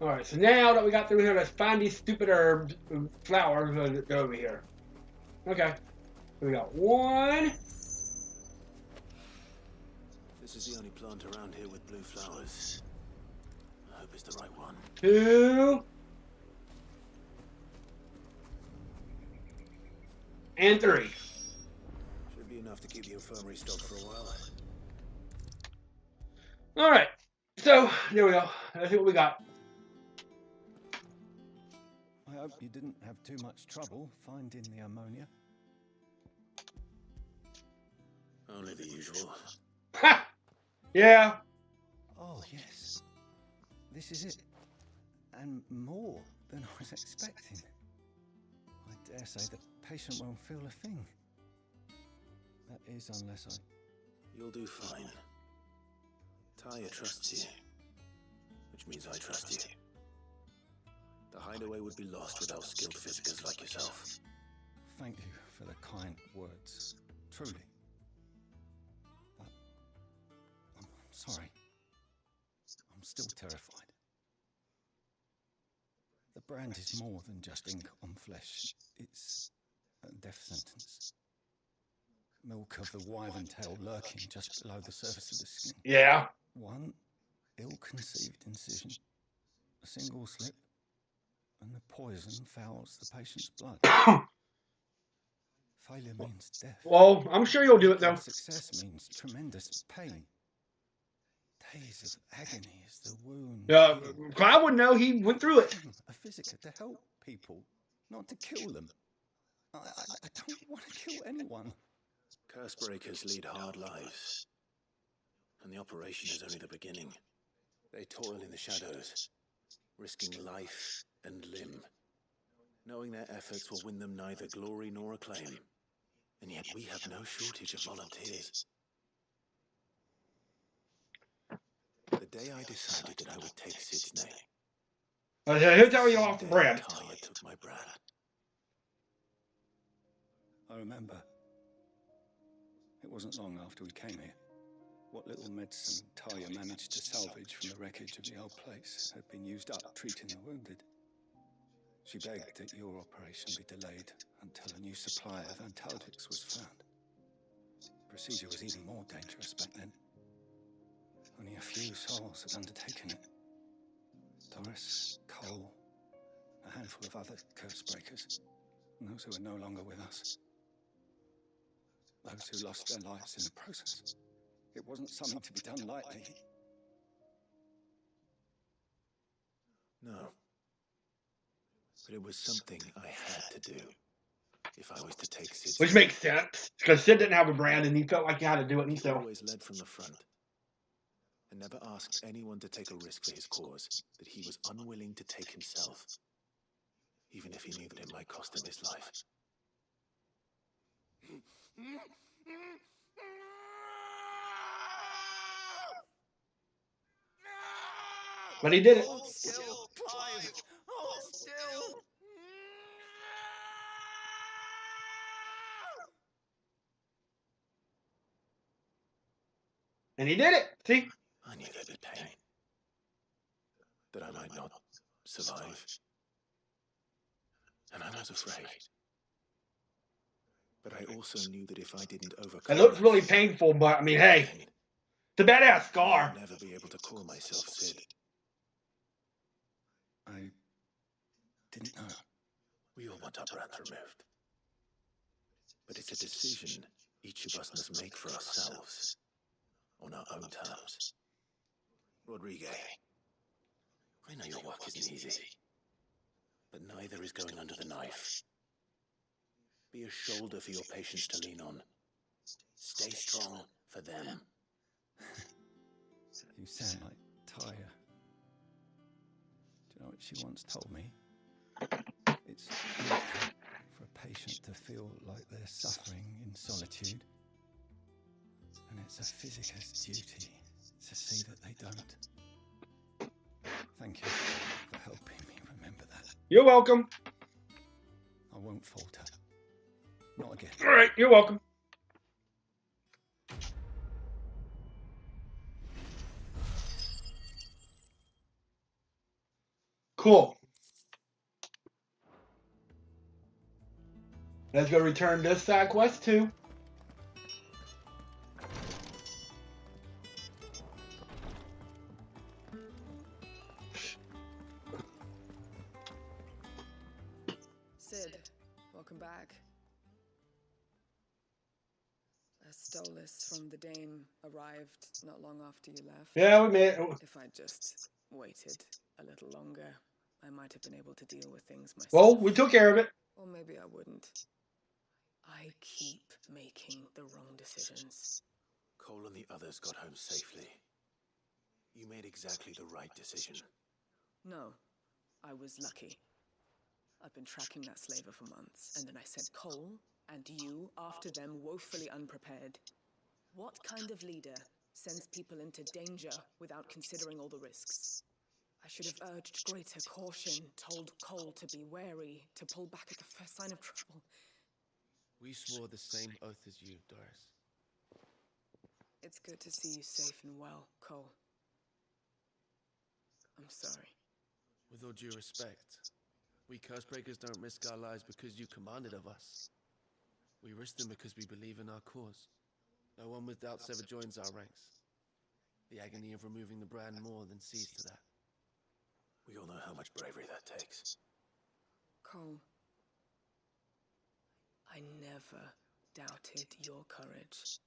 Alright, so now that we got through here, let's find these stupid herbs, flowers that go over here. Okay. So we got one. This is the only plant around here with blue flowers. I hope it's the right one. 2. And 3. Should be enough to keep the infirmary stocked for a while. Alright. So, there we go. Let's see what we got. I hope you didn't have too much trouble finding the ammonia. Only the usual. Ha! Yeah. Oh, yes. This is it. And more than I was expecting. I dare say the patient won't feel a thing. That is, unless You'll do fine. Taya trusts you. Which means I trust you. The hideaway would be lost without skilled physicers like yourself. Thank you for the kind words. Truly. But I'm sorry. I'm still terrified. The brand is more than just ink on flesh. It's a death sentence. Milk of the wyvern tail lurking just below the surface of the skin. Yeah. One ill-conceived incision, a single slip, and the poison fouls the patient's blood. Failure means death. Well, I'm sure you'll do it, though. Success means tremendous pain. Days of agony as the wound. Clive would know. He went through it. A physica to help people, not to kill them. I don't want to kill anyone. Curse breakers lead hard lives. And the operation is only the beginning. They toil in the shadows, risking life and limb, knowing their efforts will win them neither glory nor acclaim. And yet we have no shortage of volunteers. The day I decided that I would take Sid's name, Here's how you lost the brand. Talia took my brand. I remember. It wasn't long after we came here. What little medicine Talia managed to salvage from the wreckage of the old place had been used up treating the wounded. She begged that your operation be delayed until a new supply of antalgics was found. The procedure was even more dangerous back then. Only a few souls had undertaken it. Doris, Cole, a handful of other curse breakers, and those who are no longer with us. Those who lost their lives in the process. It wasn't something to be done lightly. No. But it was something I had to do if I was to take Sid's Which makes sense, because Sid didn't have a brand, and he felt like he had to do it He himself. always led from the front, and never asked anyone to take a risk for his cause that he was unwilling to take himself, even if he knew that it might cost him his life. But he did it. Hold still, Clive! Hold still! And he did it. See? I knew there'd be pain, that I might not survive, and I was afraid. But I also knew that if I didn't overcome It looks that really fear, painful, but I mean, hey, pain, it's a badass I scar. would never be able to call myself Sid. I didn't know. We all want our brands removed. But it's a decision each of us must make for ourselves, on our own terms. Rodriguez, I know your work isn't easy, but neither is going under the knife. Be a shoulder for your patients to lean on. Stay strong for them. You sound like Talia. Do you know what she once told me? It's natural for a patient to feel like they're suffering in solitude. And it's a physicist's duty to see that they don't. Thank you for helping me remember that. You're welcome. I won't falter. Not again. All right, you're welcome. Cool. Let's go return this side quest too. Sid, welcome back. A Stolas from the Dame arrived not long after you left. Yeah, we made it. If I'd just waited a little longer, I might have been able to deal with things myself. Well, we took care of it. Or maybe I wouldn't. I keep making the wrong decisions. Cole and the others got home safely. You made exactly the right decision. No, I was lucky. I've been tracking that slaver for months, and then I sent Cole and you after them woefully unprepared. What kind of leader sends people into danger without considering all the risks? I should have urged greater caution, told Cole to be wary, to pull back at the first sign of trouble. We swore the same oath as you, Doris. It's good to see you safe and well, Cole. I'm sorry. With all due respect, we Cursebreakers don't risk our lives because you commanded of us. We risk them because we believe in our cause. No one with doubts ever joins our ranks. The agony of removing the brand more than sees to that. We all know how much bravery that takes. Cole, I never doubted your courage.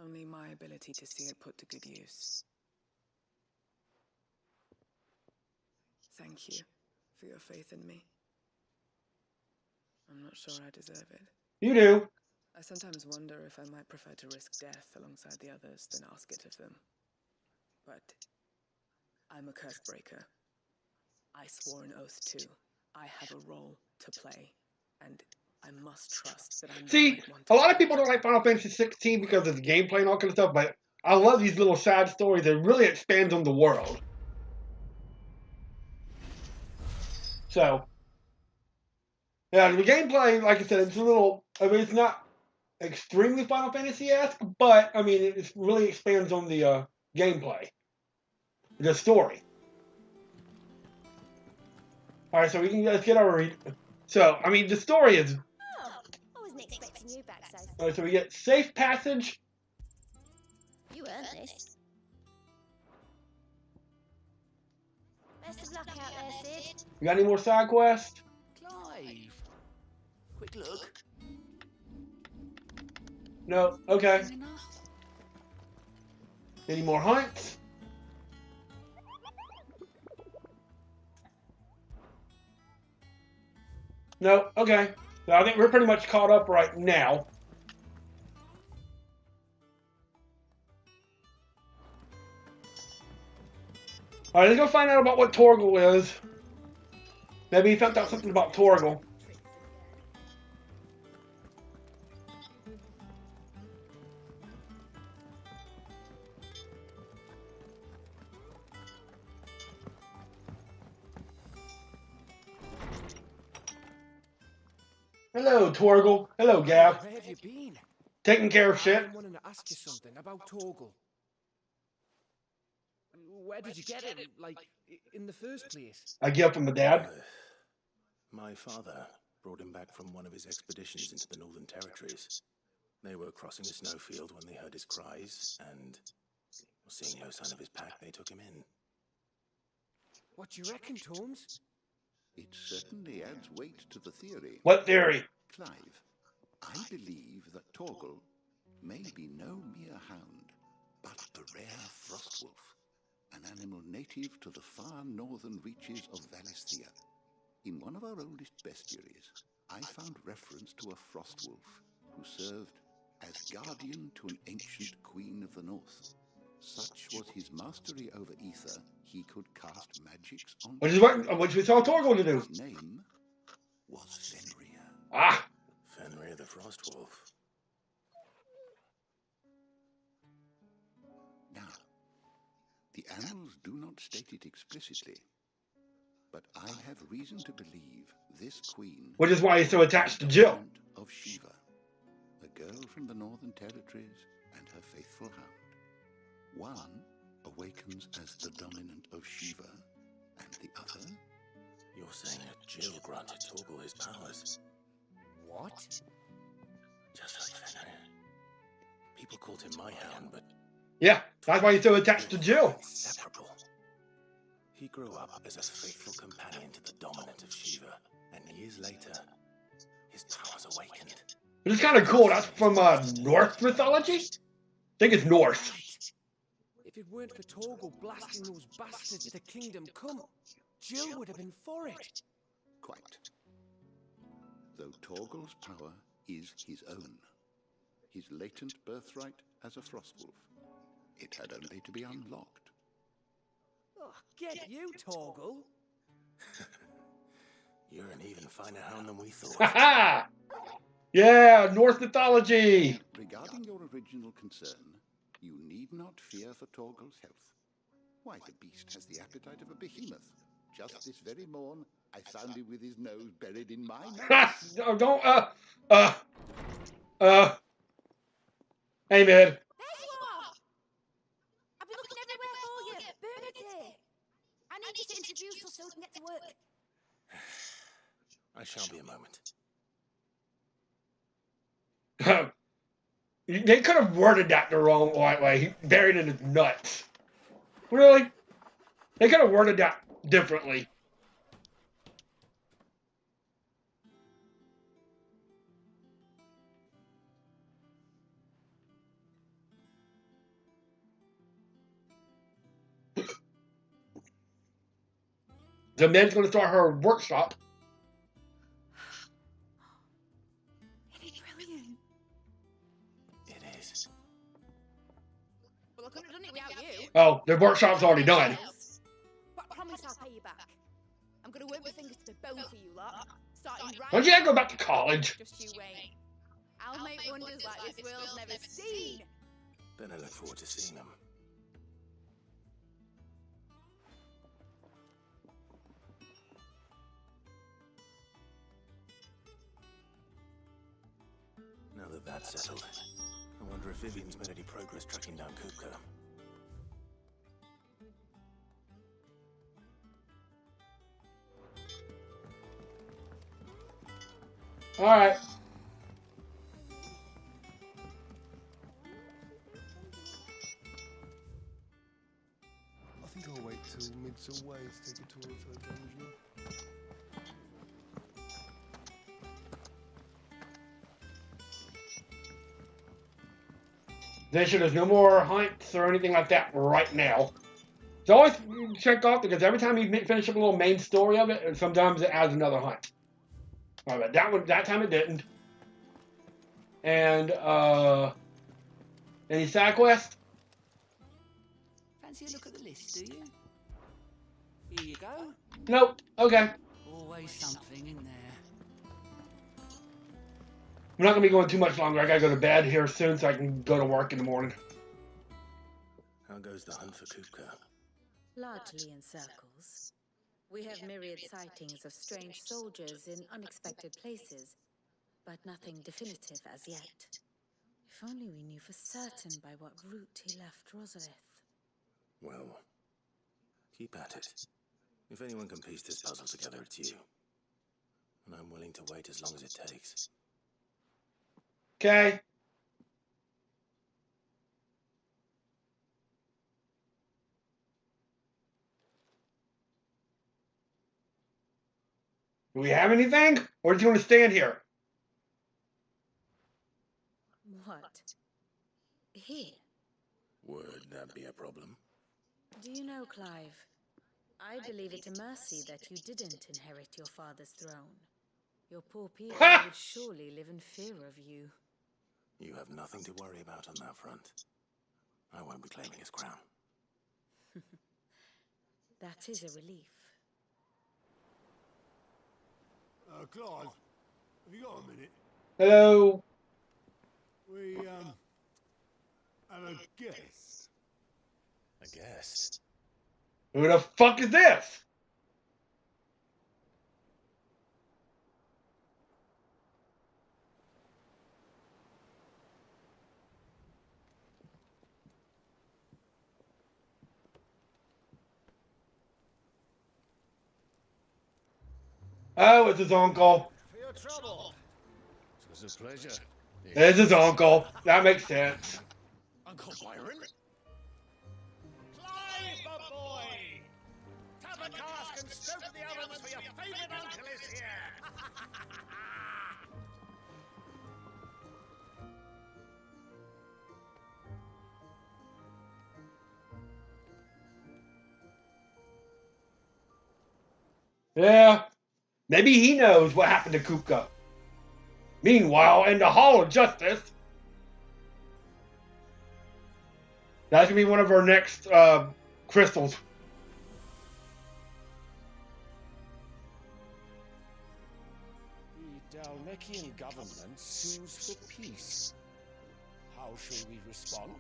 Only my ability to see it put to good use. Thank you for your faith in me. I'm not sure I deserve it. You do. I sometimes wonder if I might prefer to risk death alongside the others than ask it of them. But I'm a curse breaker. I swore an oath too. I have a role to play, and I must trust that I'm the See, right one a to lot of play. people don't like Final Fantasy 16 because of the gameplay and all kind of stuff, but I love these little side stories that really expand on the world. So, yeah, the gameplay, like I said, it's a little, I mean, it's not extremely Final Fantasy-esque, but, I mean, it really expands on the gameplay, the story. Alright, so let's get our read. So, I mean, the story is, Oh, I wasn't expecting you back so. alright, so we get safe passage. You earned this. Best of luck out there, Sid. You got any more side quests? Clive! Quick look. No? Okay. Any more hunts? No? Okay. So I think we're pretty much caught up right now. Alright, let's go find out about what Torgal is. Maybe he found out something about Torgal. Hello, Torgal. Hello, Gav. Where have you been? Taking care of shit. I've been wanting to ask you something about Torgal. Where did you get him, like, in the first place? I get from my dad. My father brought him back from one of his expeditions into the Northern Territories. They were crossing a snowfield when they heard his cries, and seeing no sign of his pack, they took him in. What do you reckon, Torms? It certainly adds weight to the theory. What theory? Clive, I believe that Torgal may be no mere hound, but a rare frostwolf, an animal native to the far northern reaches of Valisthea. In one of our oldest bestiaries, I found reference to a frostwolf who served as guardian to an ancient queen of the north. Such was his mastery over ether, he could cast magics on... Which we saw Torgal to do. His name was Fenrir. Ah! Fenrir the Frostwolf. Now, the annals do not state it explicitly, but I have reason to believe this queen... Which is why he's so attached to Jill. ...of Shiva, a girl from the Northern Territories and her faithful hound. One awakens as the dominant of Shiva, and the other... You're saying that Jill granted Torgal his powers? What? Just like Fenrir. People called him my hound, but... Yeah, that's why he's so attached to Jill. Inseparable. He grew up as a faithful companion to the dominant of Shiva, and years later, his powers awakened. Which is kind of cool. That's from Norse mythology? I think it's Norse. If it weren't for Torgal blasting those bastards to Kingdom Come, Jill would have been for it. Quite. Though Torgal's power is his own, his latent birthright as a frostwolf, it had only to be unlocked. Oh, get you, Torgal. You're an even finer hound than we thought. Ha ha! Yeah, Norse mythology! Regarding your original concern, you need not fear for Torgal's health. Why, the beast has the appetite of a behemoth. Just this very morn, I found him with his nose buried in my nose. No, don't, hey, man. There you are! I've been looking everywhere for you. Bernard's here. I need you to introduce us so we can get to work. I shall be a moment. They could have worded that the wrong way. He buried in his nuts. Really? They could have worded that differently. The man's going to start her workshop. It's brilliant. It is. Well, I couldn't have done it without you. Oh, the workshop's already done. promise I'll pay you back. I'm gonna work my fingers to the bone for you lot. Starting right Don't you have to now. go back to college? Just you wait. I'll make wonders like this world's never seen. Then I look forward to seeing them. Now that that's settled, I wonder if Vivian's made any progress tracking down Kupka. Alright. I think I'll wait till mid's away to take a tour of her dungeon. There's no more hunts or anything like that right now. So always check off because every time you finish up a little main story of it, sometimes it adds another hunt. Alright, but that time it didn't. And any side quest? Fancy a look at the list, do you? Here you go. Nope. Okay. Always something in there. I'm not gonna be going too much longer. I gotta go to bed here soon so I can go to work in the morning. How goes the hunt for Kupka? Largely in circles. We have myriad sightings of strange soldiers in unexpected places, but nothing definitive as yet. If only we knew for certain by what route he left Rosalith. Well, keep at it. If anyone can piece this puzzle together, it's you. And I'm willing to wait as long as it takes. Okay. Do we have anything? Or do you want to stand here? What? Here? Would that be a problem? Do you know, Clive? I believe it a mercy that you didn't inherit your father's throne. Your poor people would surely live in fear of you. You have nothing to worry about on that front. I won't be claiming his crown. That is a relief. Clive, have you got a minute? Hello. We, have a guest. A guest? Who the fuck is this? Oh, it's his uncle. For your trouble. It was a pleasure. It's his uncle. That makes sense. Uncle Byron? Clive, my boy! Tap a cask and stoke the ovens for your favourite uncle is here! Yeah. Maybe he knows what happened to Kupka. Meanwhile, in the Hall of Justice, that's gonna be one of our next crystals. The Dalmekian government sues for peace. How shall we respond?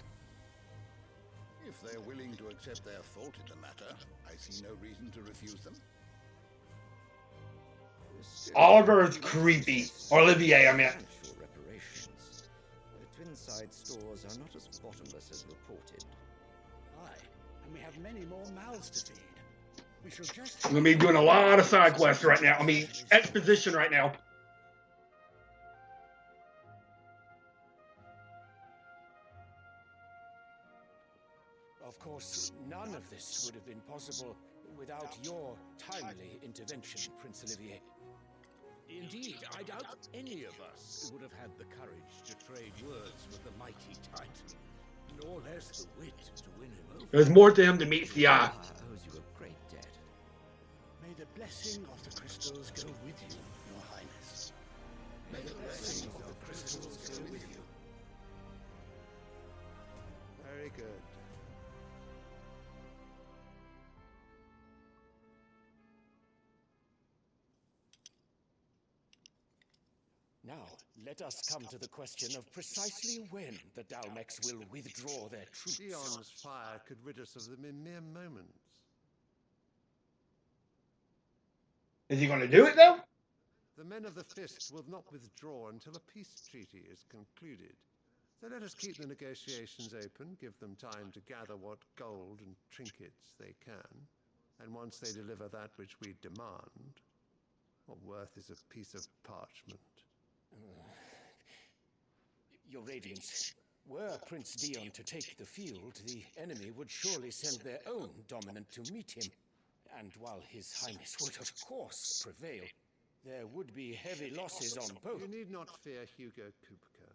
If they're willing to accept their fault in the matter, I see no reason to refuse them. Oliver is creepy. Or Olivier, I meant. Reparations. The Twinside stores are not as bottomless as reported. Aye, and we have many more mouths to feed. We shall just... I'm gonna be doing a lot of side quests right now. I mean, exposition right now. Of course, none of this would have been possible without your timely intervention, Prince Olivier. Indeed, I doubt any of us would have had the courage to trade words with the mighty Titan, nor less the wit to win him over. There's more to him than meets the eye. Owes you a great debt. May the blessing of the crystals go with you, Your Highness. May the blessing of the crystals go with you. Very good. Now, let us come to the question of precisely when the Dalmex will withdraw their troops. Dion's fire could rid us of them in mere moments. Is he going to do it, though? The men of the Fist will not withdraw until a peace treaty is concluded. So let us keep the negotiations open, give them time to gather what gold and trinkets they can. And once they deliver that which we demand, what worth is a piece of parchment? Your Radiance, were Prince Dion to take the field, the enemy would surely send their own dominant to meet him. And while His Highness would, of course, prevail, there would be heavy losses on both. You need not fear Hugo Kupka.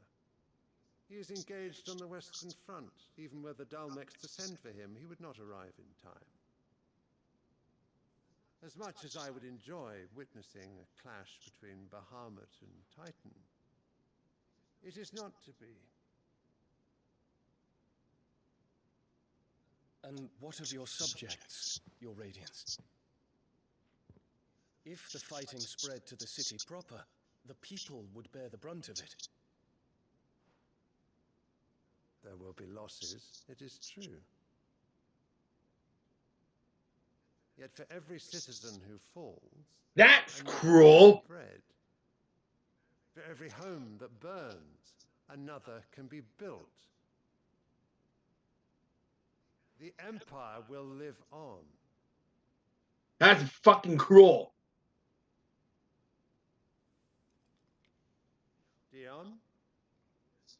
He is engaged on the Western Front. Even were the Dalmex to send for him, he would not arrive in time. As much as I would enjoy witnessing a clash between Bahamut and Titan, it is not to be. And what of your subjects, your Radiance? If the fighting spread to the city proper, the people would bear the brunt of it. There will be losses, it is true. Yet for every citizen who falls... That's cruel! Bread. For every home that burns, another can be built. The Empire will live on. That's fucking cruel. Dion?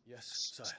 Yes, sire.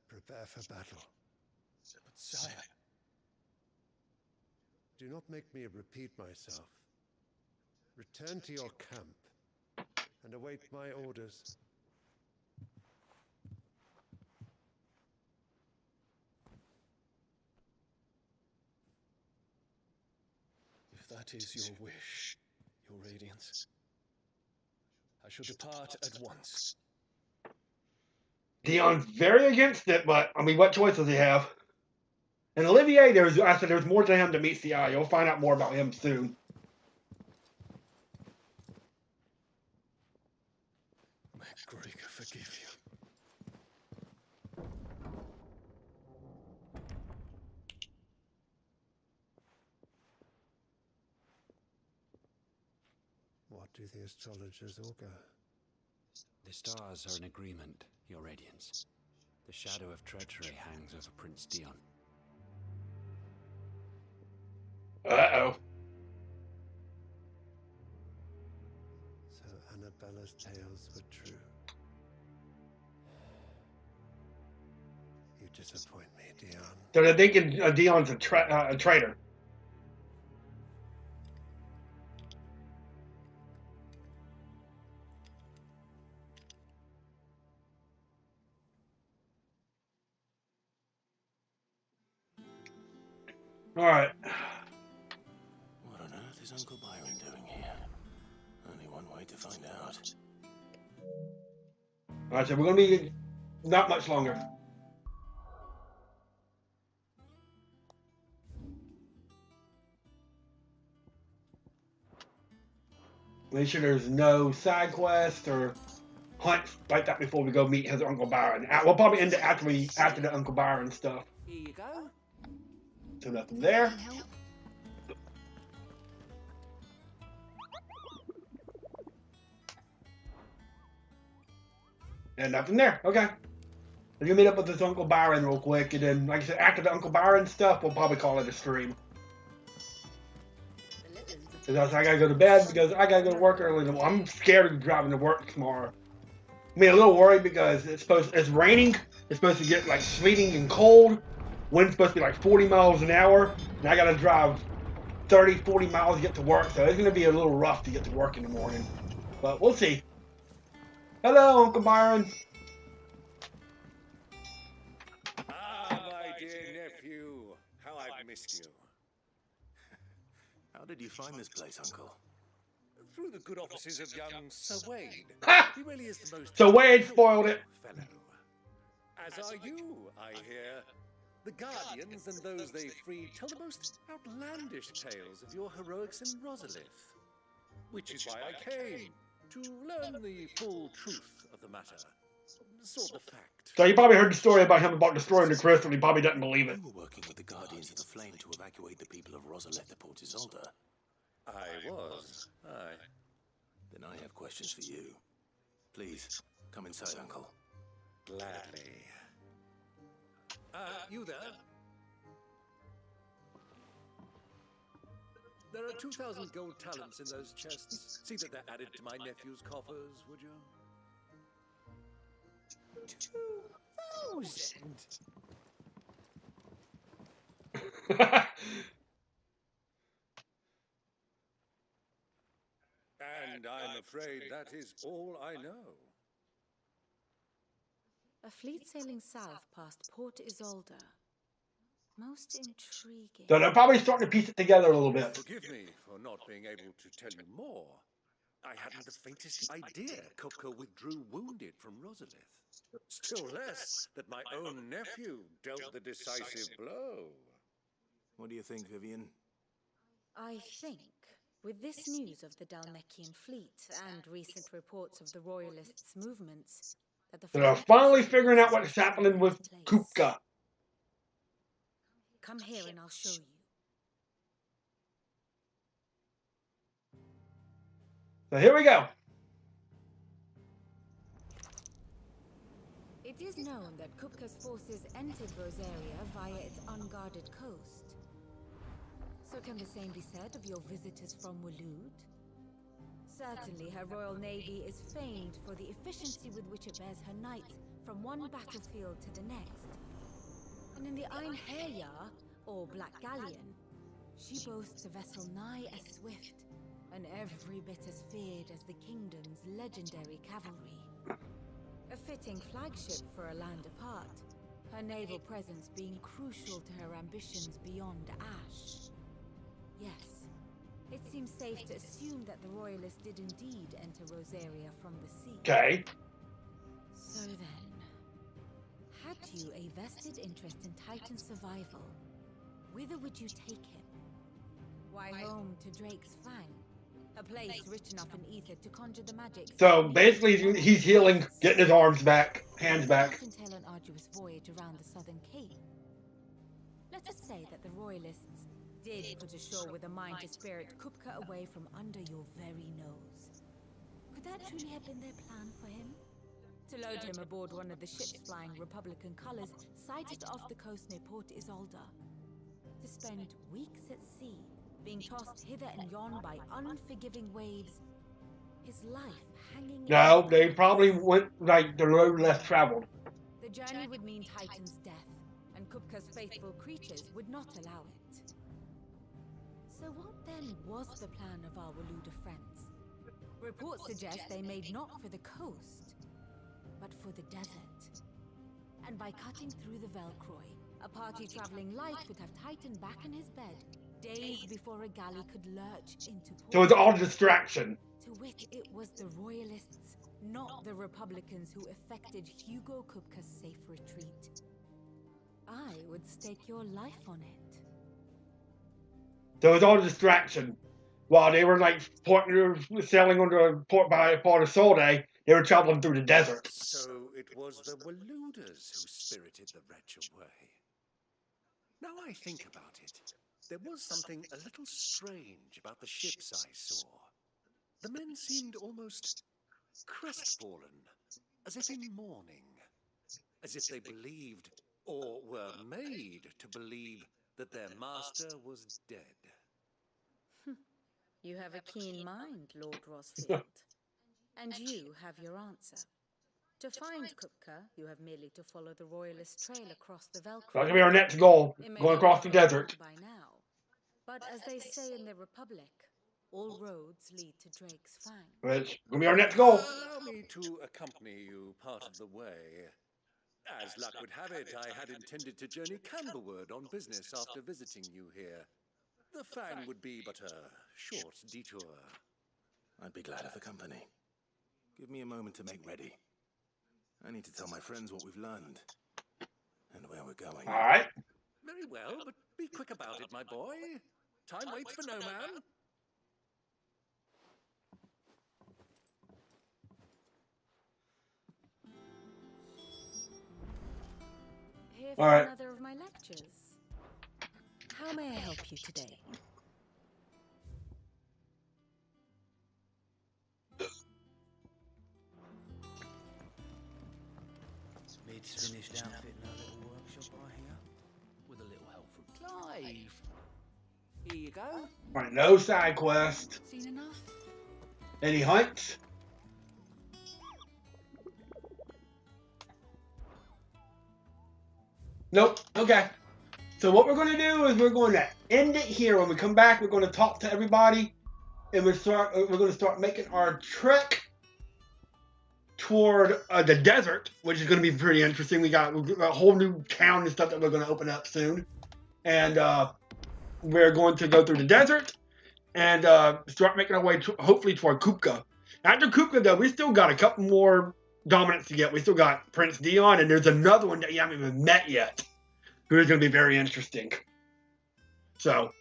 Prepare for battle. But sire... Do not make me repeat myself. Return to your camp and await my orders. If that is your wish, your Radiance, I shall depart at once. Dion's very against it, but, I mean, what choice does he have? And Olivier, there's more to him to meet the eye. You'll find out more about him soon. May Grega forgive you. What do the astrologers augur? The stars are in agreement, your Radiance. The shadow of treachery hangs over Prince Dion. Uh-oh. So Annabella's tales were true. You disappoint me, Dion. So they're thinking Dion's a traitor. All right. What on earth is Uncle Byron doing here? Only one way to find out. All right, so we're going to be not much longer. Make sure there's no side quest or hunts like that before we go meet his Uncle Byron. We'll probably end it after the Uncle Byron stuff. Here you go. So nothing there. And nothing there. Okay. We're gonna meet up with this Uncle Byron real quick, and then, like I said, after the Uncle Byron stuff, we'll probably call it a stream. Because I gotta go to bed because I gotta go to work early. I'm scared of driving to work tomorrow. I mean, a little worried because it's raining. It's supposed to get like sleeting and cold. Wind's supposed to be like 40 miles an hour, and I gotta drive 30, 40 miles to get to work. So it's gonna be a little rough to get to work in the morning. But we'll see. Hello, Uncle Byron. Ah, my dear nephew, how I've missed you. How did you find this place, Uncle? Through the good offices of young Sir Wade. He really is the most So Wade spoiled it. fellow. As are you, I hear. The Guardians and those they freed tell the most outlandish tales of your heroics in Rosalith. Which is why I came, to learn the full truth of the matter. Sort the fact. So you probably heard the story about him about destroying the crystal. He probably doesn't believe it. You were working with the Guardians of the Flame to evacuate the people of Rosalith to Port Isolde. I was. Aye. Then I have questions for you. Please, come inside, Uncle. Gladly. You there? There are 2,000 gold talents in those chests. See that they're added to my nephew's coffers, would you? 2,000? And I'm afraid that is all I know. A fleet sailing south past Port Isolde. Most intriguing. So they're probably starting to piece it together a little bit. Forgive me for not being able to tell you more. I hadn't the faintest idea Kupka withdrew wounded from Rosalith. Still less that my own nephew dealt the decisive blow. What do you think, Vivian? I think, with this news of the Dalmekian fleet and recent reports of the Royalists' movements, that the They're finally figuring out what's happening with Kupka. Come here and I'll show you. So here we go. It is known that Kupka's forces entered Rosaria via its unguarded coast. So can the same be said of your visitors from Waloed? Certainly her royal navy is famed for the efficiency with which it bears her knights from one battlefield to the next. And in the Einherjar, or Black Galleon, she boasts a vessel nigh as swift, and every bit as feared as the kingdom's legendary cavalry. A fitting flagship for a land apart, her naval presence being crucial to her ambitions beyond Ash. Yes, it seems safe to assume that the Royalists did indeed enter Rosaria from the sea. Okay. So then, had you a vested interest in Titan's survival, whither would you take him? Why home to Drake's Fang? A place rich enough in ether to conjure the magic. So basically he's healing, getting his arms back, hands back. Entail an arduous voyage around the southern cape. Let us say that the Royalists did put ashore with a mind to spirit Kupka away from under your very nose. Could that truly have been their plan for him? To load him aboard one of the ships flying Republican colors sighted off the coast near Port Isolde. To spend weeks at sea, being tossed hither and yon by unforgiving waves, his life hanging... No, they probably went like the road less traveled. The journey would mean Titan's death, and Kupka's faithful creatures would not allow it. So what then was the plan of our Waluda friends? Reports suggest they made not for the coast, but for the desert. And by cutting through the Velcroy, a party traveling light would have Titan back in his bed, days before a galley could lurch into port. So it's all distraction. To wit, it was the Royalists, not the Republicans, who effected Hugo Kupka's safe retreat. I would stake your life on it. So it's all distraction. While they were like sailing under port by Port of Solde, they were traveling through the desert. So it was the Waluders who spirited the wretch away. Now I think about it, there was something a little strange about the ships I saw. The men seemed almost crestfallen, as if in mourning, as if they believed, or were made to believe, that their master was dead. You have a keen mind, Lord Rosfield. And you have your answer. To find Kupka, you have merely to follow the Royalist trail across the Velcro. That's going to be our next goal, going across the desert. By now. But as they say in the Republic, all roads lead to Drake's Fang. That's going to be our next goal. Allow me to accompany you part of the way. As luck would have it, I had intended to journey Camberward on business after visiting you here. The Fang would be but a short detour. I'd be glad of the company. Give me a moment to make ready. I need to tell my friends what we've learned and where we're going. All right. Very well, but be quick about it, my boy. Time waits for no man. Here for another of my lectures. How may I help you today? Mid's finished outfitting our little workshop, I hear. With a little help from Clive. Here you go. All right, no side quest. Seen enough? Any hunts? Nope. Okay. So what we're going to do is we're going to end it here. When we come back, we're going to talk to everybody, and we're going to start making our trek toward the desert, which is going to be pretty interesting. We got a whole new town and stuff that we're going to open up soon, and we're going to go through the desert and start making our way hopefully toward Kupka. After Kupka, though, we still got a couple more dominants to get. We still got Prince Dion, and there's another one that you haven't even met yet, who is going to be very interesting. So,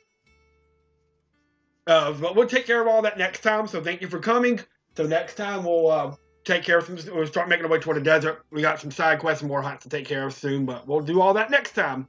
but we'll take care of all that next time. So thank you for coming. So next time we'll take care of we'll start making our way toward the desert. We got some side quests and more hunts to take care of soon, but we'll do all that next time.